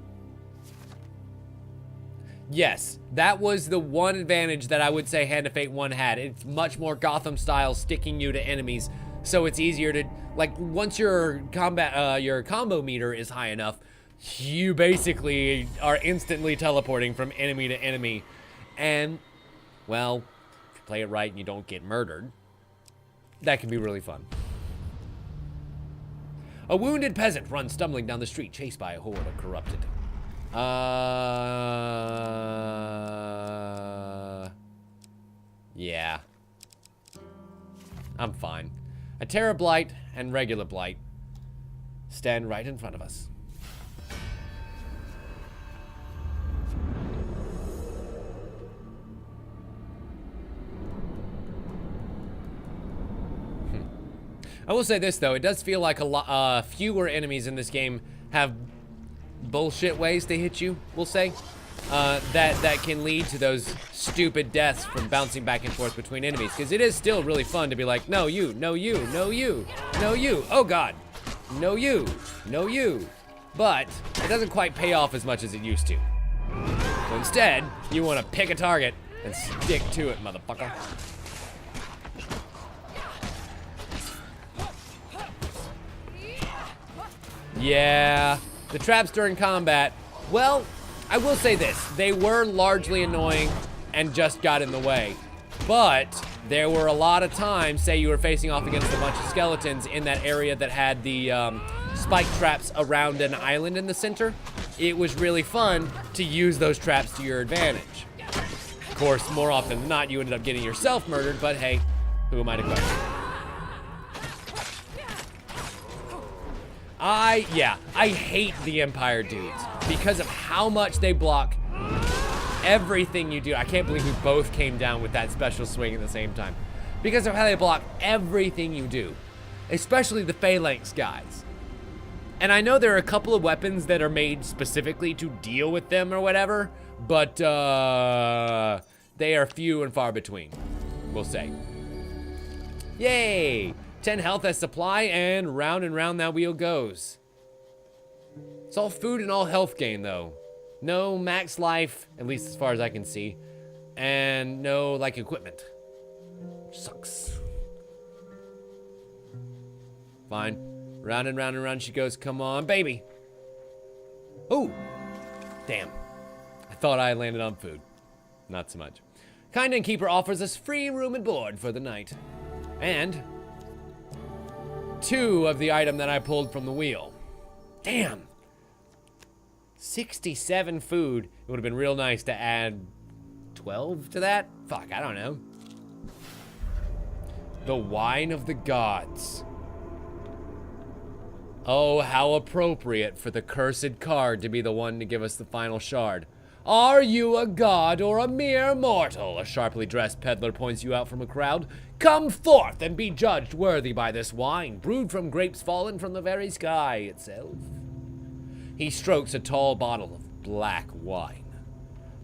S1: Yes, that was the one advantage that I would say Hand of Fate 1 had. It's much more Gotham style, sticking you to enemies, so it's easier to, like, once your combo meter is high enough, you basically are instantly teleporting from enemy to enemy. And, well, if you play it right and you don't get murdered, that can be really fun. A wounded peasant runs stumbling down the street, chased by a horde of corrupted. Yeah. I'm fine. A Terror Blight and regular Blight. stand right in front of us. I will say this though, it does feel like a lot fewer enemies in this game have bullshit ways to hit you, we'll say. That can lead to those stupid deaths from bouncing back and forth between enemies. Because it is still really fun to be like, no you, no you, no you, no you, oh god, no you, no you. But it doesn't quite pay off as much as it used to. So instead, you want to pick a target and stick to it, motherfucker. Yeah, the traps during combat, well, I will say this, they were largely annoying and just got in the way. But there were a lot of times, say you were facing off against a bunch of skeletons in that area that had the spike traps around an island in the center. It was really fun to use those traps to your advantage. Of course, more often than not, you ended up getting yourself murdered, but hey, who am I to question? I hate the Empire dudes because of how much they block everything you do. I can't believe we both came down with that special swing at the same time. Because of how they block everything you do, especially the phalanx guys. And I know there are a couple of weapons that are made specifically to deal with them or whatever, but they are few and far between, we'll say. Yay! 10 health as supply, and round that wheel goes. It's all food and all health gain, though. No max life, at least as far as I can see. And no, like, equipment. Which sucks. Fine. Round and round she goes. Come on, baby. Oh! Damn. I thought I landed on food. Not so much. Kind Innkeeper offers us free room and board for the night. And 2 of the item that I pulled from the wheel. Damn. 67 food. It would have been real nice to add 12 to that. Fuck, I don't know. The wine of the gods. Oh, how appropriate for the cursed card to be the one to give us the final shard. Are you a god or a mere mortal? A sharply dressed peddler points you out from a crowd. Come forth and be judged worthy by this wine, brewed from grapes fallen from the very sky itself. He strokes a tall bottle of black wine.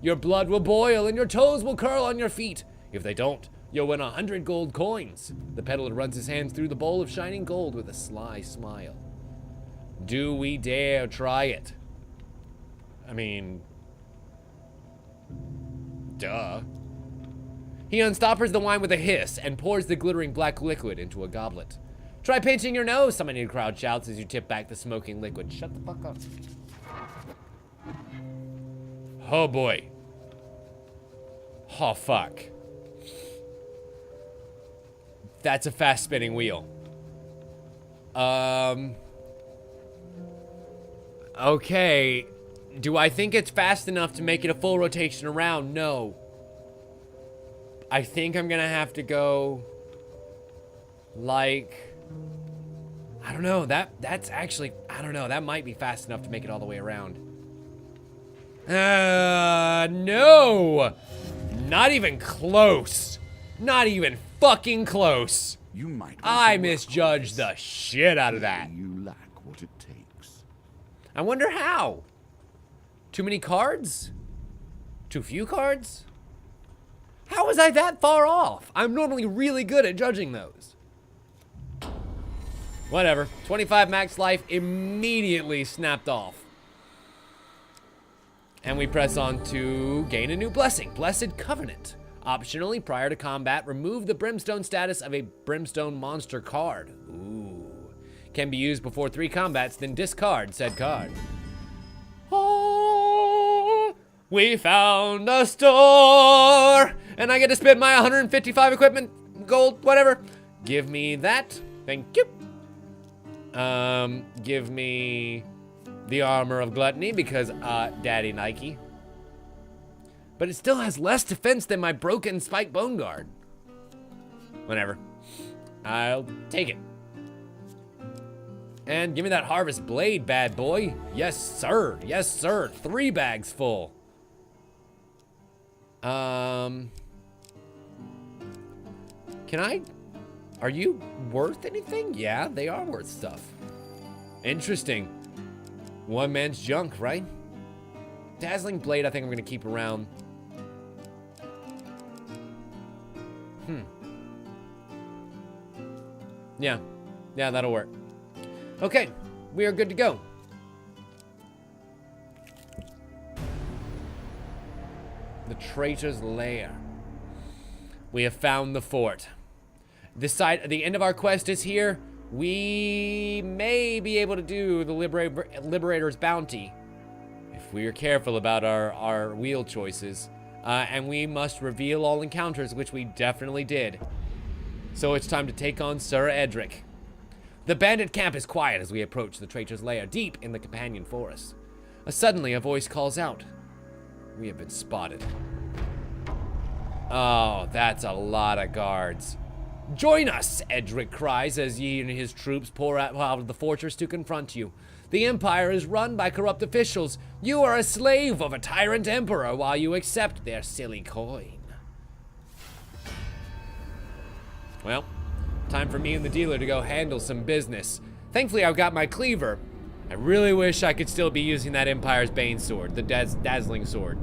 S1: Your blood will boil and your toes will curl on your feet. If they don't, you'll win 100 gold coins. The peddler runs his hands through the bowl of shining gold with a sly smile. Do we dare try it? I mean, duh. He unstoppers the wine with a hiss and pours the glittering black liquid into a goblet. Try pinching your nose, someone in the crowd shouts as you tip back the smoking liquid. Shut the fuck up. Oh boy. Oh fuck. That's a fast spinning wheel. Okay. Do I think it's fast enough to make it a full rotation around? No. I think I'm gonna have to go like, I don't know, that's actually, I don't know, that might be fast enough to make it all the way around. No! Not even close. Not even fucking close.
S3: You might.
S1: I misjudged the shit out of that.
S3: You lack what it takes.
S1: I wonder how. Too many cards? Too few cards? How was I that far off? I'm normally really good at judging those. Whatever. 25 max life immediately snapped off. And we press on to gain a new blessing. Blessed Covenant. Optionally, prior to combat, remove the Brimstone status of a Brimstone monster card. Ooh. Can be used before 3 combats, then discard said card. Oh, we found a store! And I get to spend my 155 equipment, gold, whatever. Give me that. Thank you. Give me the Armor of Gluttony because, Daddy Nike. But it still has less defense than my broken Spike Bone Guard. Whatever. I'll take it. And give me that harvest blade, bad boy. Yes, sir. Yes, sir. 3 bags full. Can I... Are you worth anything? Yeah, they are worth stuff. Interesting. One man's junk, right? Dazzling blade, I think I'm going to keep around. Yeah. Yeah, that'll work. Okay, we are good to go. The Traitor's Lair. We have found the fort. The end of our quest is here. We may be able to do the Liberator's Bounty if we are careful about our wheel choices. And we must reveal all encounters, which we definitely did. So it's time to take on Sir Edric. The bandit camp is quiet as we approach the Traitor's Lair, deep in the companion forest. Suddenly, a voice calls out. We have been spotted. Oh, that's a lot of guards. Join us, Edric cries as he and his troops pour out of the fortress to confront you. The Empire is run by corrupt officials. You are a slave of a tyrant emperor while you accept their silly coin. Well, time for me and the dealer to go handle some business. Thankfully, I've got my cleaver. I really wish I could still be using that Empire's Bane sword, the dazzling sword.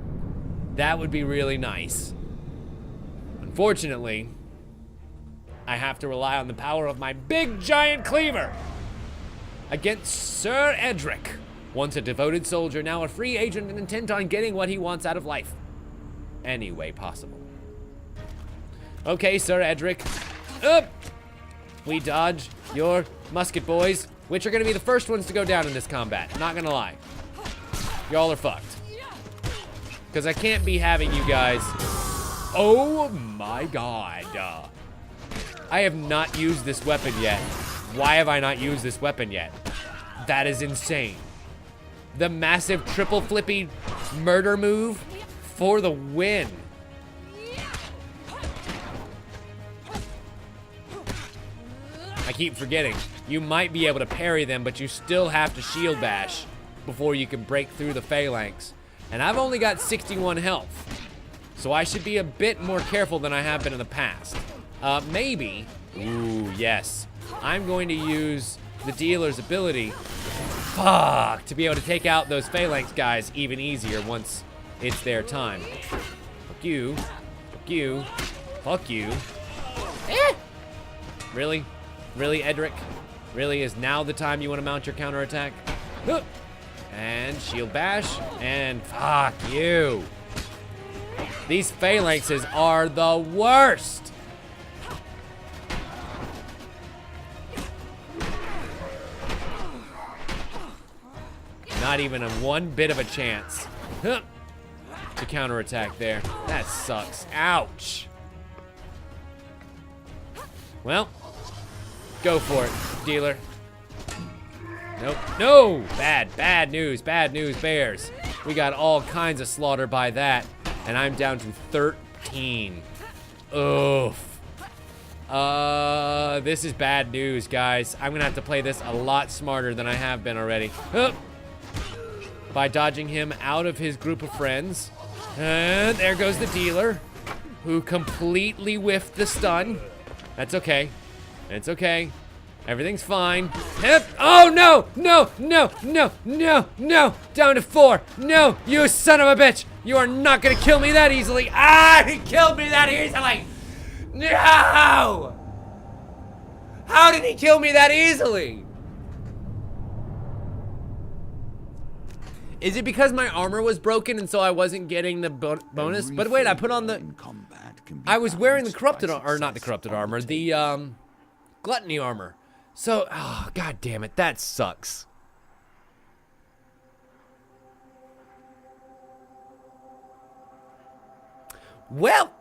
S1: That would be really nice. Unfortunately, I have to rely on the power of my big giant cleaver against Sir Edric, once a devoted soldier, now a free agent and intent on getting what he wants out of life. Any way possible. Okay, Sir Edric. Up! We dodge your musket boys, which are going to be the first ones to go down in this combat. Not going to lie. Y'all are fucked. Because I can't be having you guys... Oh my god. I have not used this weapon yet. Why have I not used this weapon yet? That is insane. The massive triple flippy murder move for the win. I keep forgetting. You might be able to parry them, but you still have to shield bash before you can break through the phalanx. And I've only got 61 health. So I should be a bit more careful than I have been in the past. Maybe. Ooh, yes. I'm going to use the dealer's ability. Fuck! To be able to take out those phalanx guys even easier once it's their time. Fuck you. Fuck you. Fuck you. Eh! Really? Really, Edric? Really, is now the time you want to mount your counterattack? And shield bash. And fuck you. These phalanxes are the worst. Not even a one bit of a chance to counterattack there. That sucks. Ouch. Well, go for it, dealer. Nope. No! Bad news, bears. We got all kinds of slaughter by that, and I'm down to 13. Oof. This is bad news, guys. I'm gonna have to play this a lot smarter than I have been already. By dodging him out of his group of friends. And there goes the dealer, who completely whiffed the stun. That's okay. It's okay. Everything's fine. Oh, no! No! No! No! No! No! Down to 4. No! You son of a bitch! You are not gonna kill me that easily! Ah! He killed me that easily! No! How did he kill me that easily? Is it because my armor was broken and so I wasn't getting the bonus? But wait, I put on the... I was wearing the corrupted... Or not the corrupted armor. The, gluttony armor. So, oh, god damn it. That sucks. Well,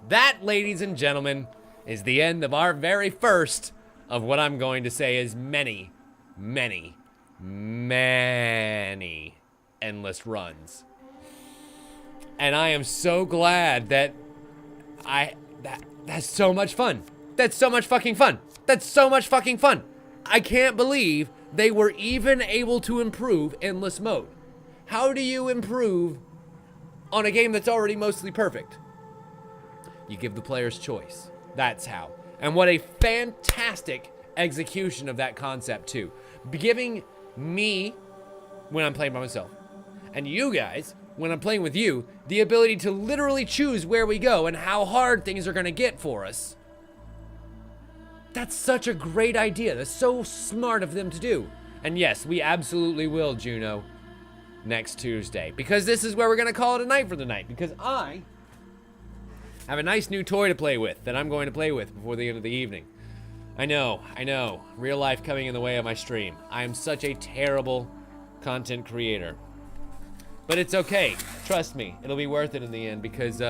S1: that, ladies and gentlemen, is the end of our very first of what I'm going to say is many, many, many endless runs. And I am so glad that that's so much fun. That's so much fucking fun. That's so much fucking fun. I can't believe they were even able to improve endless mode. How do you improve on a game that's already mostly perfect? You give the players choice. That's how. And what a fantastic execution of that concept too. Giving me, when I'm playing by myself, and you guys, when I'm playing with you, the ability to literally choose where we go and how hard things are gonna get for us. That's such a great idea. That's so smart of them to do. And yes, we absolutely will, Juno, next Tuesday. Because this is where we're gonna call it a night for the night. Because I have a nice new toy to play with that I'm going to play with before the end of the evening. I know. Real life coming in the way of my stream. I am such a terrible content creator. But it's okay. Trust me, it'll be worth it in the end because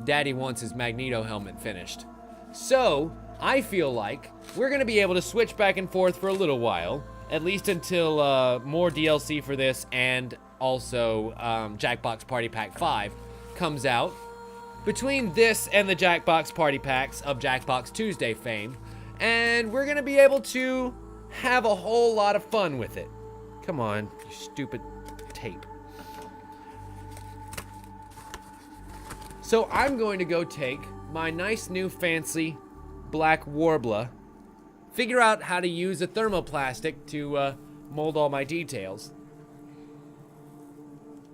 S1: Daddy wants his Magneto helmet finished. So, I feel like we're gonna be able to switch back and forth for a little while, at least until more DLC for this and also Jackbox Party Pack 5 comes out. Between this and the Jackbox Party Packs of Jackbox Tuesday fame, and we're gonna be able to have a whole lot of fun with it. Come on, you stupid tape. So I'm going to go take my nice new fancy black Warbler, figure out how to use a thermoplastic to mold all my details,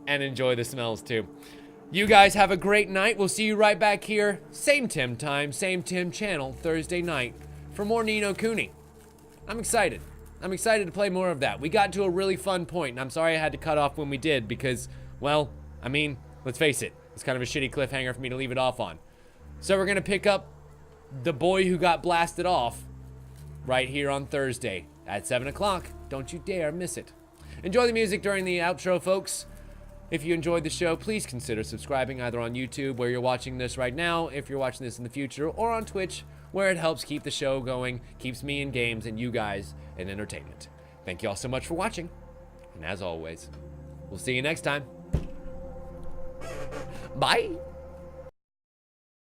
S1: and enjoy the smells too. You guys have a great night. We'll see you right back here, same Tim time, same Tim channel, Thursday night, for more Ni no Kuni. I'm excited. I'm excited to play more of that. We got to a really fun point, and I'm sorry I had to cut off when we did because, well, I mean, let's face it, it's kind of a shitty cliffhanger for me to leave it off on. So we're gonna pick up the boy who got blasted off right here on Thursday at 7 o'clock. Don't you dare miss it. Enjoy the music during the outro, folks. If you enjoyed the show, please consider subscribing either on YouTube, where you're watching this right now, if you're watching this in the future, or on Twitch, where it helps keep the show going, keeps me in games, and you guys in entertainment. Thank you all so much for watching, and as always, we'll see you next time. Bye!